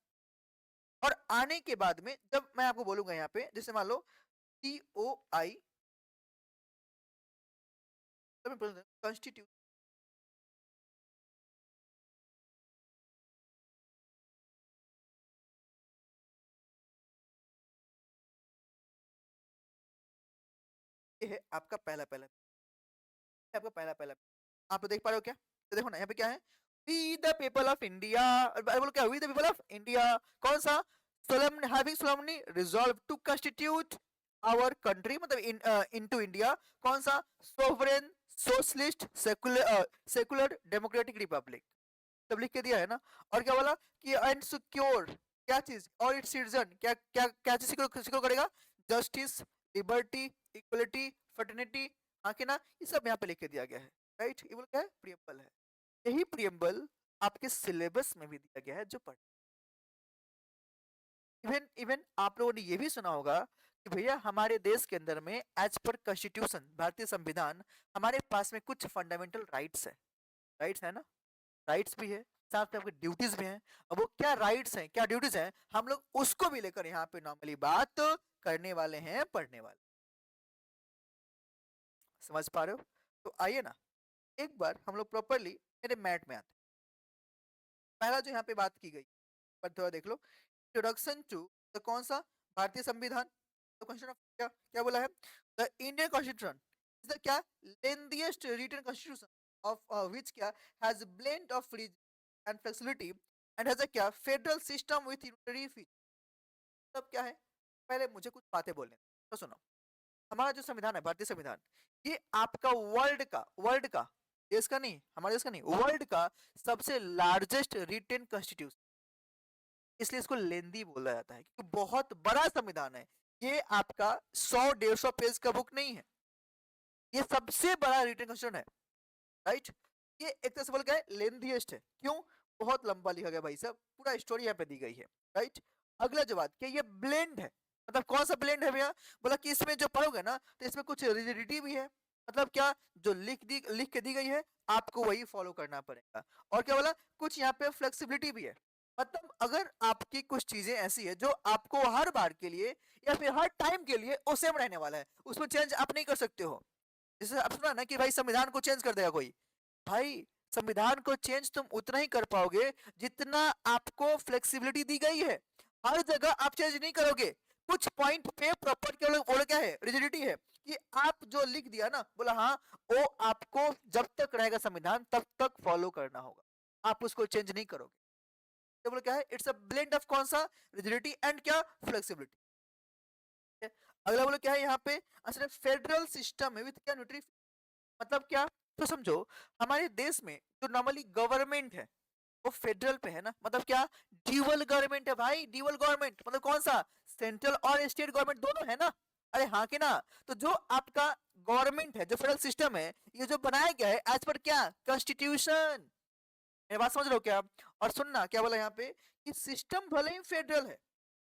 A: और आने के बाद में जब मैं आपको बोलूंगा यहाँ पे, जैसे मान लो COI कॉन्स्टिट्यूट, ये है आपका पहला पहला, आपका पहला पहला। आप लोग देख पा रहे हो क्या? तो देखो ना यहाँ पे क्या है, we the people of India, बोलो क्या, we the people of India, कौन सा, solemn having solemnly resolved to constitute our country, मतलब into इंडिया, कौन सा, sovereign socialist secular democratic republic, सब लिख के दिया है ना। और क्या बोला कि एंड सिक्योर, क्या चीज, और इट्स सिटीजन, क्या क्या क्या चीज सिक्योर करेगा, जस्टिस, लिबर्टी, इक्वलिटी, फर्टर्निटी, हाँ कि ना, ये सब यहाँ पे लिख के दिया गया है। राइट, ये बोल क्या है, प्रियम्बल है। यही प्रियम्बल आपके सिलेबस में भी दिया गया है जो पढ़, इवन इवन आप लोगों ने ये भी सुना होगा कि भैया हमारे देश के अंदर में एज पर कॉन्स्टिट्यूशन, भारतीय संविधान, हमारे पास में कुछ फंडामेंटल राइट्स है। राइट्स है ना, राइट्स भी है, साथ में आपकी ड्यूटीज भी हैं। अब वो क्या राइट्स हैं, क्या ड्यूटीज हैं, हम लोग उसको भी लेकर यहाँ पे नॉर्मली बात करने वाले हैं, पढ़ने वाले। समझ पा रहे हो? तो आइए ना एक बार हम लोग प्रॉपरली मेरे मैट में आते हैं। पहला जो यहाँ पे बात की गई, पर थोड़ा देख लो, इंट्रोडक्शन टू द कौन सा, भारतीय संविधान, द कॉन्स्टिट्यूशन ऑफ क्या, क्या बोला है, the Indian constitution is the क्या, lengthiest written constitution of which क्या, has blend of freedom and flexibility and has a क्या, federal system with unitary feature. तब क्या है, पहले मुझे कुछ बातें बोलने तो सुनो। हमारा जो संविधान है, भारतीय संविधान, ये आपका वर्ल्ड का, देश का नहीं, हमारे देश का नहीं, वर्ल्ड का सबसे लार्जेस्ट रिटेन कॉन्स्टिट्यूशन, इसलिए इसको लेंदी बोला जाता है क्योंकि बहुत बड़ा संविधान है। ये आपका 100-150 पेज का बुक नहीं है, ये सबसे बड़ा रिटेन कॉन्स्टिट्यूशन है। राइट, ये एक तरह से बोल गया लेंथीएस्ट है, क्यों, बहुत लंबा लिखा गया भाई साहब, पूरा स्टोरी यहाँ पे दी गई है। राइट, अगला जो बात कि ये ब्लेंड है, मतलब कौन सा ब्लेंड है भैया, बोला कि इसमें जो पढ़ोगे ना तो इसमें कुछ रिजिडिटी भी है, मतलब क्या, जो लिख के दी गई है आपको वही फॉलो करना पड़ेगा। और क्या बोला, कुछ यहाँ पे फ्लेक्सिबिलिटी भी है, मतलब अगर आपकी कुछ चीजें ऐसी है जो आपको हर बार के लिए या फिर हर टाइम के लिए वो सेम रहने वाला है, उसमें चेंज आप नहीं कर सकते हो। जैसे आप सुना ना कि भाई संविधान को चेंज कर देगा कोई, भाई संविधान को चेंज तुम उतना ही कर पाओगे जितना आपको फ्लेक्सिबिलिटी दी गई है। हर जगह आप चेंज नहीं करोगे, कुछ पॉइंट पे प्रॉपर के लोग बोले क्या है, रिजिडिटी है, कि आप जो लिख दिया ना, बोला हाँ, वो आपको जब तक रहेगा संविधान तब तक फॉलो करना होगा, आप उसको चेंज नहीं करोगे। तो बोले क्या है, इट्स अ ब्लेंड ऑफ कौन सा, रिजिडिटी एंड क्या, फ्लेक्सिबिलिटी। अगला बोले क्या है यहाँ पे, अच्छा फेडरल सिस्टम है विद क्या, न्यूट्री, मतलब क्या, तो समझो हमारे देश में जो नॉर्मली गवर्नमेंट है वो फेडरल पे है ना, मतलब क्या, ड्यूअल गवर्नमेंट है भाई, ड्यूअल गवर्नमेंट मतलब कौन सा, सेंट्रल और स्टेट गवर्नमेंट दोनों है ना। अरे हाँ कि ना, तो जो आपका गवर्नमेंट है, जो फेडरल सिस्टम है, ये जो बनाया गया है एज पर क्या, कॉन्स्टिट्यूशन। मेरी बात समझ रहे हो क्या? और सुनना क्या बोला यहाँ पे, कि सिस्टम भले ही फेडरल है,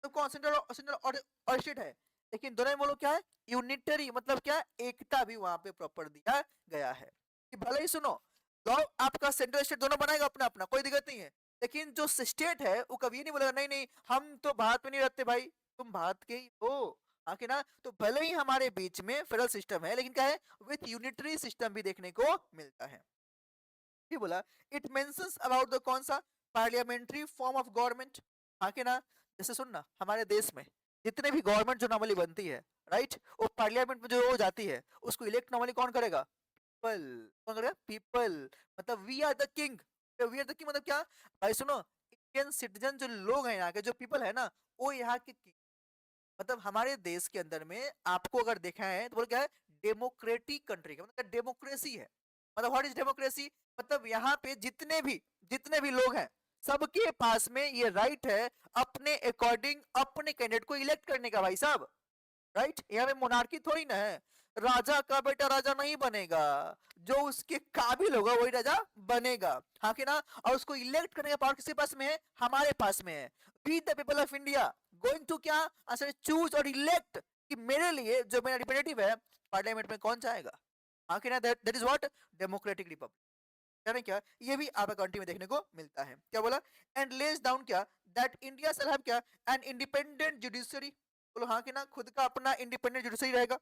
A: तो कौन, सेंट्रल और स्टेट है, लेकिन दोनों में बोलो क्या है, यूनिटरी, मतलब क्या, एकता भी वहां पे प्रॉपर दिया गया है। कि भले ही सुनो, लॉ आपका सेंट्रल स्टेट दोनों बनाएगा अपना अपना, कोई दिक्कत नहीं है, लेकिन जो स्टेट है वो कभी नहीं बोलेगा नहीं नहीं हम तो भारत में नहीं रहते भाई, तुम भारत के ही हो। हाँ कि ना, तो भले ही हमारे बीच में फेडरल सिस्टम है, लेकिन क्या है, विथ यूनिटरी सिस्टम भी देखने को मिलता है। भी बोला, इट मेंशंस अबाउट द कौन सा, पार्लियामेंट्री फॉर्म ऑफ गवर्नमेंट। हाँ कि ना, जैसे सुनना हमारे देश में जितने भी गवर्नमेंट जो नॉर्मली बनती है, राइट, वो पार्लियामेंट में जो हो जाती है उसको इलेक्ट नॉर्मली कौन करेगा, पीपल। कौन करेगा, पीपल, मतलब we are the king. We are the king मतलब क्या, भाई सुनो, इंडियन सिटीजन जो लोग हैं यहाँ के, जो पीपल है ना, वो यहाँ के king। मतलब हमारे देश के अंदर में आपको अगर देखा है तो बोल क्या है, डेमोक्रेटिक कंट्री का मतलब डेमोक्रेसी है। मतलब व्हाट इज डेमोक्रेसी, मतलब यहाँ पे जितने भी लोग हैं, सबके पास में ये राइट है अपने अकॉर्डिंग अपने कैंडिडेट को इलेक्ट करने का भाई साहब। राइट। यहाँ पे मोनार्की थोड़ी ना है, राजा का बेटा राजा नहीं बनेगा, जो उसके काबिल होगा वही राजा बनेगा, हाँ कि ना। और उसको इलेक्ट करने का पावर किसके पास में है, हमारे पास में है। We the people of India going to क्या आंसर चूज और इलेक्ट कि मेरे लिए जो मेरा रिप्रेजेंटेटिव है पार्लियामेंट में कौन जाएगा, हाँ कि ना। That is what democratic Republic, यानी क्या ये भी आपका कंट्री में देखने को मिलता है। क्या बोला, एंड लेस डाउन क्या दैट इंडिया शैल हैव क्या एन इंडिपेंडेंट जुडिशरी, बोलो हाँ कि ना, खुद का अपना इंडिपेंडेंट जुडिशरी रहेगा।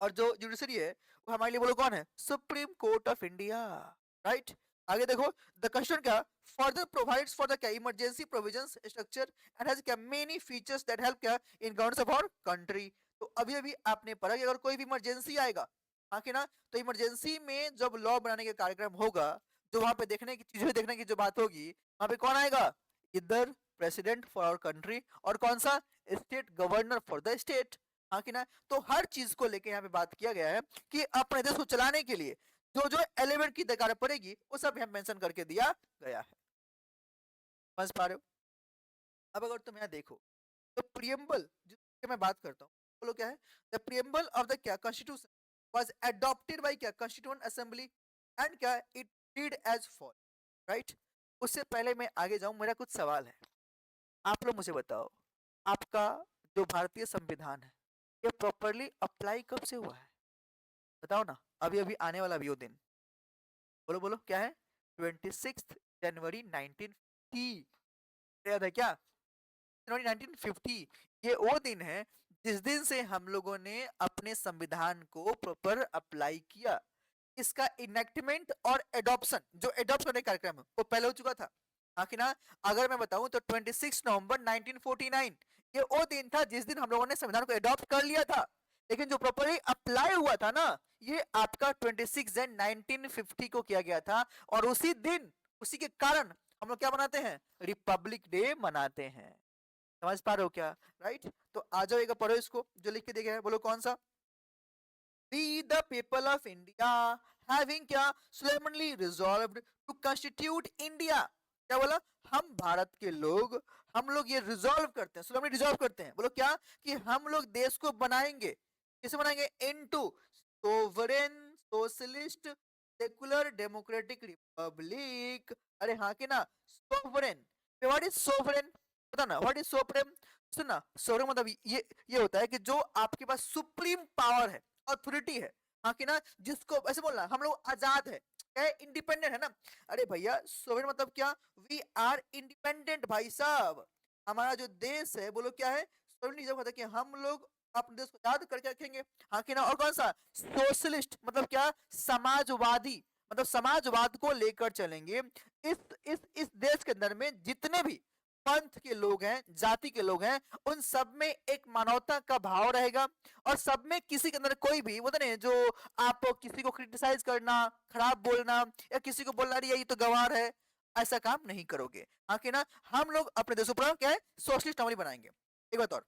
A: और जो जुडिशरी है वो हमारे लिए बोलो कौन है, supreme court of India, right. आगे देखो, द क्वेश्चन क्या फर्दर प्रोवाइड्स फॉर द क्या emergency provisions structure and has क्या मेनी फीचर्स दैट हेल्प क्या in governance of our country. तो अभी अभी आपने पढ़ा कि अगर कोई भी इमरजेंसी आएगा, हाँ कि ना, तो इमरजेंसी में जब लॉ बनाने का कार्यक्रम होगा, जो वहां पे देखने की चीजें देखने की जो बात होगी, वहां पे कौन आएगा, इधर प्रेसिडेंट फॉर आवर कंट्री और कौन सा state governor for the state, हाँ कि ना। तो हर चीज को लेके यहाँ पे बात किया गया है कि अपने देश को चलाने के लिए जो जो एलिमेंट की दरकार पड़ेगी वो सब यहाँ मेंशन करके दिया गया है। समझ पा रहे हो। अब अगर तुम यहाँ देखो तो प्रियम्बल जिसकी मैं बात करता हूँ, बोलो क्या है, द प्रियम्बल ऑफ द क्या कॉन्स्टिट्यूशन वाज अडॉप्टेड बाय क्या कॉन्स्टिट्यूएंट असेंबली एंड क्या it read as for, right. उससे पहले मैं आगे जाऊं, मेरा कुछ सवाल है, आप लोग मुझे बताओ, आपका जो भारतीय संविधान है ये प्रॉपरली अप्लाई कब से हुआ है, बताओ ना। अभी अभी आने वाला भी वो दिन, बोलो बोलो क्या है, 26 जनवरी 1950, याद है क्या, जनवरी 1950। ये वो दिन है जिस दिन से हम लोगों ने अपने संविधान को प्रॉपर अप्लाई किया। इसका इनेक्टमेंट और एडॉप्शन, जो एडॉप्ट करने का कार्यक्रम है वो पहले हो चुका था, हाँ कि ना। अगर मैं बताऊं तो 26 नवंबर 1949 ये वो दिन था जिस दिन हम लोगों ने संविधान को एडॉप्ट कर लिया था, लेकिन जो प्रॉपरली अप्लाई हुआ था ना ये आपका 26 जन 1950 को किया गया था। और उसी दिन, उसी के कारण हम लोग क्या मनाते हैं, रिपब्लिक डे मनाते हैं। समझ पा रहे हो क्या, राइट। तो आ जाओ एक पढ़ो इसको जो लिख के दिया गया है, बोलो कौन सा, We the people of India having क्या solemnly resolved to constitute India, क्या बोला, हम भारत के लोग, हम लोग ये रिजॉल्व करते हैं, solemnly रिजॉल्व करते हैं, बोलो क्या, कि हम लोग देश को बनाएंगे, किसे बनाएंगे, into sovereign socialist secular democratic Republic. अरे हाँ कि ना, सोवरेन, व्हाट इज सोवरेन, पता ना व्हाट इज सोवरेन। सुना, सोवरेन मतलब ये होता है कि जो आपके पास सुप्रीम पावर है, अथॉरिटी है, हाँ कि ना, जिसको ऐसे बोलना हम लोग आजाद है, क्या है, इंडिपेंडेंट है ना। अरे भैया सोवरेन मतलब क्या, वी आर इंडिपेंडेंट भाई साहब, हमारा जो देश है बोलो क्या है, सोवरेन जब होता है कि हम लोग अपने देश को आजाद करके रखेंगे, हाँ कि ना। और कौन सा, सोशलिस्ट मतलब क्या, समाजवादी, मतलब समाजवाद को लेकर चलेंगे। इस देश के अंदर में जितने भी पंथ के लोग हैं, जाति के लोग हैं, उन सब में एक मानवता का भाव रहेगा। और सब में किसी के अंदर कोई भी वो नहीं जो आप किसी को क्रिटिसाइज करना, खराब बोलना, या किसी को बोलना ये तो गवार है, ऐसा काम नहीं करोगे, हाँ कि ना। हम लोग अपने देशों पर क्या है, सोशलिस्ट अमली बनाएंगे। एक बात और,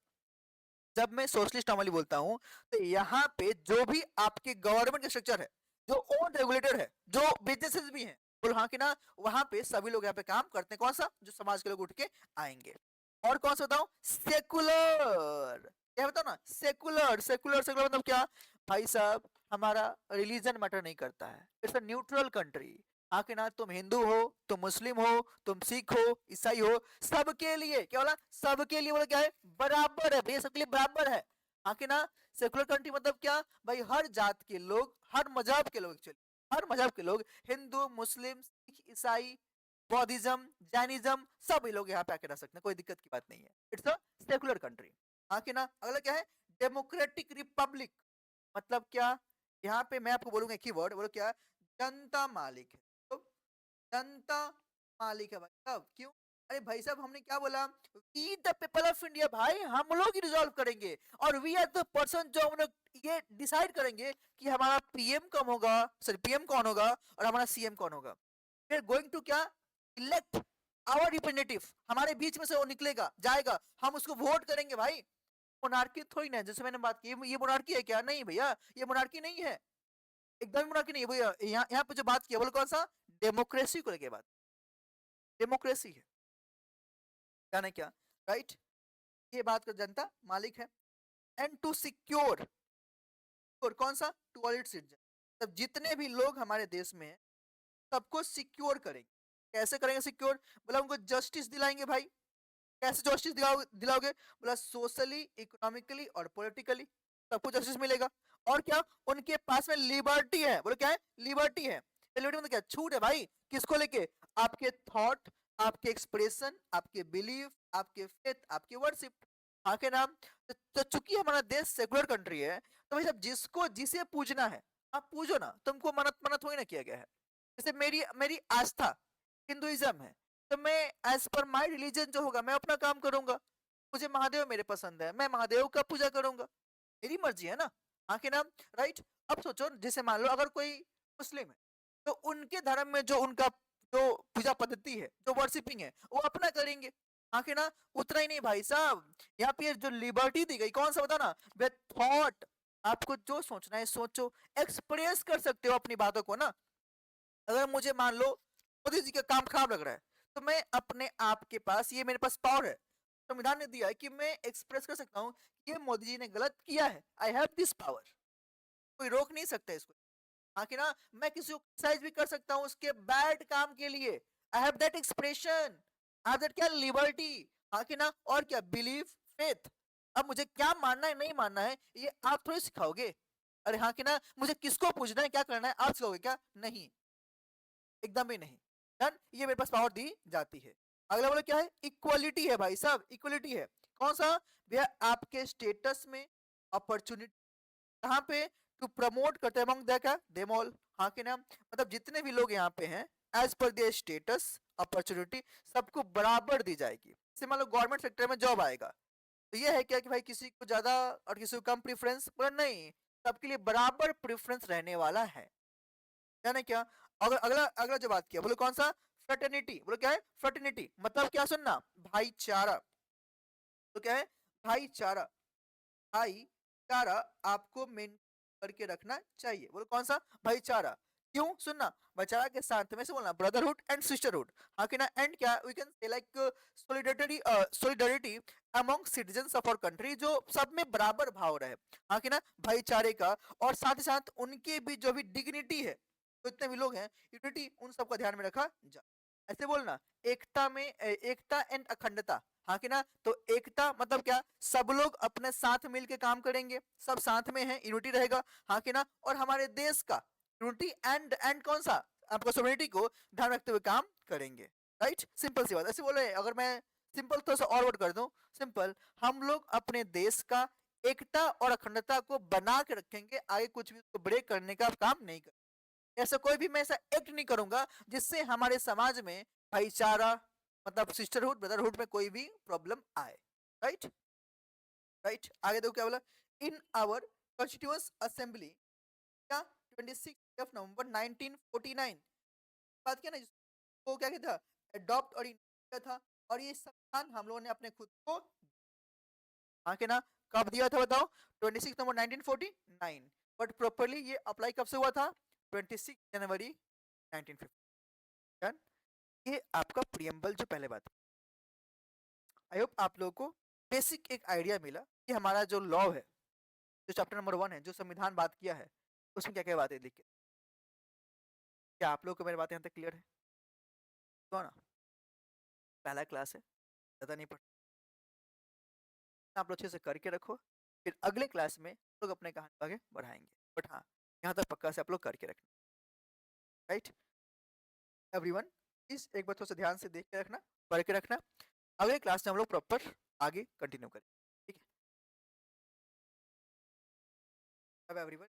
A: जब मैं सोशलिस्ट अमली बोलता हूं तो यहाँ पे जो भी आपके गवर्नमेंट का स्ट्रक्चर है, जो ओन रेगुलेटेड है, जो बिजनेसेस भी हैं, बोलो हाँ कि ना, वहां पे सभी लोग यहाँ पे काम करते हैं, कौन सा, जो समाज के लोग उठ के आएंगे। और कौन सा बताऊं, सेकुलर, क्या बताओ ना, सेकुलर, सेकुलर सेकुलर मतलब क्या, भाई साहब हमारा रिलीजन मैटर नहीं करता है, इट्स अ न्यूट्रल कंट्री, हाँ कि ना। तुम हिंदू हो, तुम मुस्लिम हो, तुम सिख हो, ईसाई हो, सबके लिए क्या बोला, सबके लिए बोला क्या है, बराबर है भैया, सबके लिए बराबर है, हाँ कि ना। सेकुलर कंट्री मतलब क्या, भाई हर जात के लोग, हर मजहब के लोग, एक्चुअली हर मजहब के लोग, हिंदू मुस्लिम सिख ईसाई बौद्धिज्म जैनिज्म सभी लोग यहाँ पे आके रह सकते हैं, कोई दिक्कत की बात नहीं है, इट्स अ सेकुलर कंट्री, हाँ कि ना। अगला क्या है, डेमोक्रेटिक रिपब्लिक, मतलब क्या, यहाँ पे मैं आपको बोलूंगा एक ही वर्ड, बोलो क्या, जनता मालिक है। तो जनता मालिक है भाई साहब, क्यों, अरे भाई साहब हमने क्या बोला, we the people of India, भाई हम लोग ही रिजॉल्व करेंगे, और वी आर द पर्सन जो हम लोग ये डिसाइड करेंगे कि हमारा पीएम कौन होगा, सॉरी पीएम कौन होगा और हमारा सीएम कौन होगा। वी आर गोइंग टू क्या, इलेक्ट आवर रिप्रेजेंटेटिव, हमारे बीच में से वो निकलेगा जाएगा, हम उसको वोट करेंगे भाई। मोनार्की थोड़ी ना है, जैसे मैंने बात की ये मोनार्की है क्या, नहीं भैया ये मोनार्की नहीं है, एकदम मोनार्की नहीं है भैया। यहाँ पे जो बात की बोलो कौन सा, डेमोक्रेसी को लेके बात, डेमोक्रेसी है, क्या ना क्या, राइट। ये बात कर जनता मालिक है। एंड टू सिक्योर, और कौन सा, टू ऑल इट्स सिटीजन, तब जितने भी लोग हमारे देश में हैं सबको सिक्योर करेंगे। कैसे करेंगे सिक्योर, बोला उनको जस्टिस दिलाएंगे भाई। कैसे जस्टिस दिलाओगे, बोला सोशली, इकोनॉमिकली और पॉलिटिकली सबको जस्टिस मिलेगा। और क्या, उनके पास में लिबर्टी है, बोलो क्या है, लिबर्टी है। लिबर्टी मतलब क्या, छूट है भाई, किसको लेके, आपके थॉट, आपके एक्सप्रेशन, आपके बिलीफ, आपके फेथ, आपके वर्शिप, आके नाम। तो चूंकि हमारा देश सेकुलर कंट्री है, तो भाई साहब जिसको जिसे पूजना है आप पूजो ना, तुमको मन्नत मन्नत थोड़ी ना किया गया है। जैसे मेरी मेरी आस्था हिंदुइज्म है, तो मैं एज पर माई रिलीजन जो होगा मैं अपना काम करूंगा। मुझे महादेव मेरे पसंद है, मैं महादेव का पूजा करूंगा, मेरी मर्जी है ना, हाँ के नाम, राइट। अब सोचो जैसे मान लो अगर कोई मुस्लिम है, तो उनके धर्म में जो उनका जो पूजा पद्धति है, जो वर्शिपिंग है, वो अपना करेंगे, हाँ के ना। उतना ही नहीं भाई साहब, यहाँ पे जो लिबर्टी दी गई, कौन सा बता ना, वे थॉट, आपको जो सोचना है सोचो, एक्सप्रेस कर सकते हो अपनी बातों को ना। अगर मुझे मान लो मोदी जी का काम खराब लग रहा है, तो मैं अपने आप के पास, ये मेरे पास पावर है, संविधान ने दिया है कि मैं एक्सप्रेस कर सकता हूँ कि ये मोदी जी ने गलत किया है, आई हैव दिस पावर, कोई रोक नहीं सकता इसको। हाँ कि ना, मैं किसी को क्रिटिसाइज भी कर सकता हूँ उसके बैड काम के लिए, I have that expression, I have that क्या, लिबर्टी, हाँ कि ना। और क्या, बिलीव, फेथ। अब मुझे क्या मानना है नहीं मानना है ये आप थोड़ी सिखाओगे, अरे हाँ कि ना, मुझे किसको पूछना है क्या करना है आप सिखाओगे क्या, नहीं, एकदम भी नहीं। डन, ये मेरे पास पावर दी जाती है। अगला बोलो क्या है, इक्वलिटी है भाई साहब, इक्वलिटी है, कौन सा, भैया आपके स्टेटस में अपॉर्चुनिटी, कहाँ पे, टू प्रमोट करते हैं अमंग द क्या, देम ऑल, हाँ के नाम, मतलब जितने भी लोग यहाँ पे हैं as per their status, opportunity सबको बराबर दी जाएगी। जैसे मान लो गवर्नमेंट सेक्टर में जॉब आएगा, तो ये है क्या कि भाई किसी को ज्यादा और किसी को कम प्रेफरेंस, बोला नहीं, सबके लिए बराबर प्रेफरेंस रहने वाला है। यानी क्या, अगर अगला अगला जो बात किया, बोलो कौन सा, फ्रेटर्निटी, बोलो क्या है, फ्रेटर्निटी मतलब क्या, सुनना, भाईचारा, तो क्या है, भाईचारा, भाईचारा आपको मेन करके रखना चाहिए, बोलो कौन सा, भाईचारा। क्यों, सुनना, भाईचारा के साथ में से बोलना ब्रदरहुड एंड सिस्टरहुड, हाँ कि ना, एंड क्या, we can say like solidarity, solidarity among citizens of our country, जो सब में बराबर भाव रहे, हाँ कि ना, भाईचारे का। और साथ ही साथ उनके भी जो भी डिग्निटी है, तो इतने भी लोग हैं, यूनिटी, उन सबका ध्यान में रखा जाए। ऐसे बोलना, एकता में एकता एंड अखंडता, हाँ कि ना। तो एकता मतलब क्या, सब लोग अपने साथ मिलके काम करेंगे, सब साथ में है, यूनिटी रहेगा, हाँ कि ना। और हमारे देश का यूनिटी एंड कौन सा, आपका सोवरेनिटी को ध्यान रखते हुए काम करेंगे, राइट। सिंपल सी बात, ऐसे बोले, अगर मैं सिंपल थोड़ा सा और वर्ड कर दूं, सिंपल, हम लोग अपने देश का एकता और अखंडता को बना के रखेंगे, आगे कुछ भी उसको ब्रेक करने का काम नहीं करेंगे। ऐसा कोई भी मैं ऐसा एक्ट नहीं करूंगा जिससे हमारे समाज में भाईचारा, मतलब सिस्टरहुड ब्रदरहुड में कोई भी प्रॉब्लम आए, राइट, राइट। आगे देखो क्या बोला, इन आवर कॉन्स्टिट्यूएंट असेंबली, क्या, 26 नवंबर 1949, बात किया ना, जिसको क्या किया था, अडॉप्ट और किया था। और ये संविधान हम लोगों ने अपने खुद को, हाँ के ना, कब दिया था बताओ, 26 नवंबर 1949, बट प्रॉपरली ये अप्लाई कब से हुआ था, 26 जनवरी 1950। डन, ये आपका प्रियम्बल जो पहले बात, आई होप आप लोगों को बेसिक एक आइडिया मिला कि हमारा जो लॉ है, जो चैप्टर नंबर 1 है, जो संविधान बात किया है, उसमें क्या क्या बातें लिख के, क्या आप लोगों को मेरी बात यहाँ तक क्लियर है, तो ना, पहला क्लास है, ज़्यादा नहीं पढ़, आप लोग अच्छे से करके रखो, फिर अगले क्लास में लोग अपने कहानी आगे बढ़ाएंगे। बट हाँ, यहाँ तक पक्का से आप लोग करके रखना, राइट एवरीवन। प्लीज एक बार थोड़ा सा ध्यान से देख के रखना, पढ़ के रखना, अगले क्लास में हम लोग प्रॉपर आगे कंटिन्यू करें, ठीक है। अब एवरीवन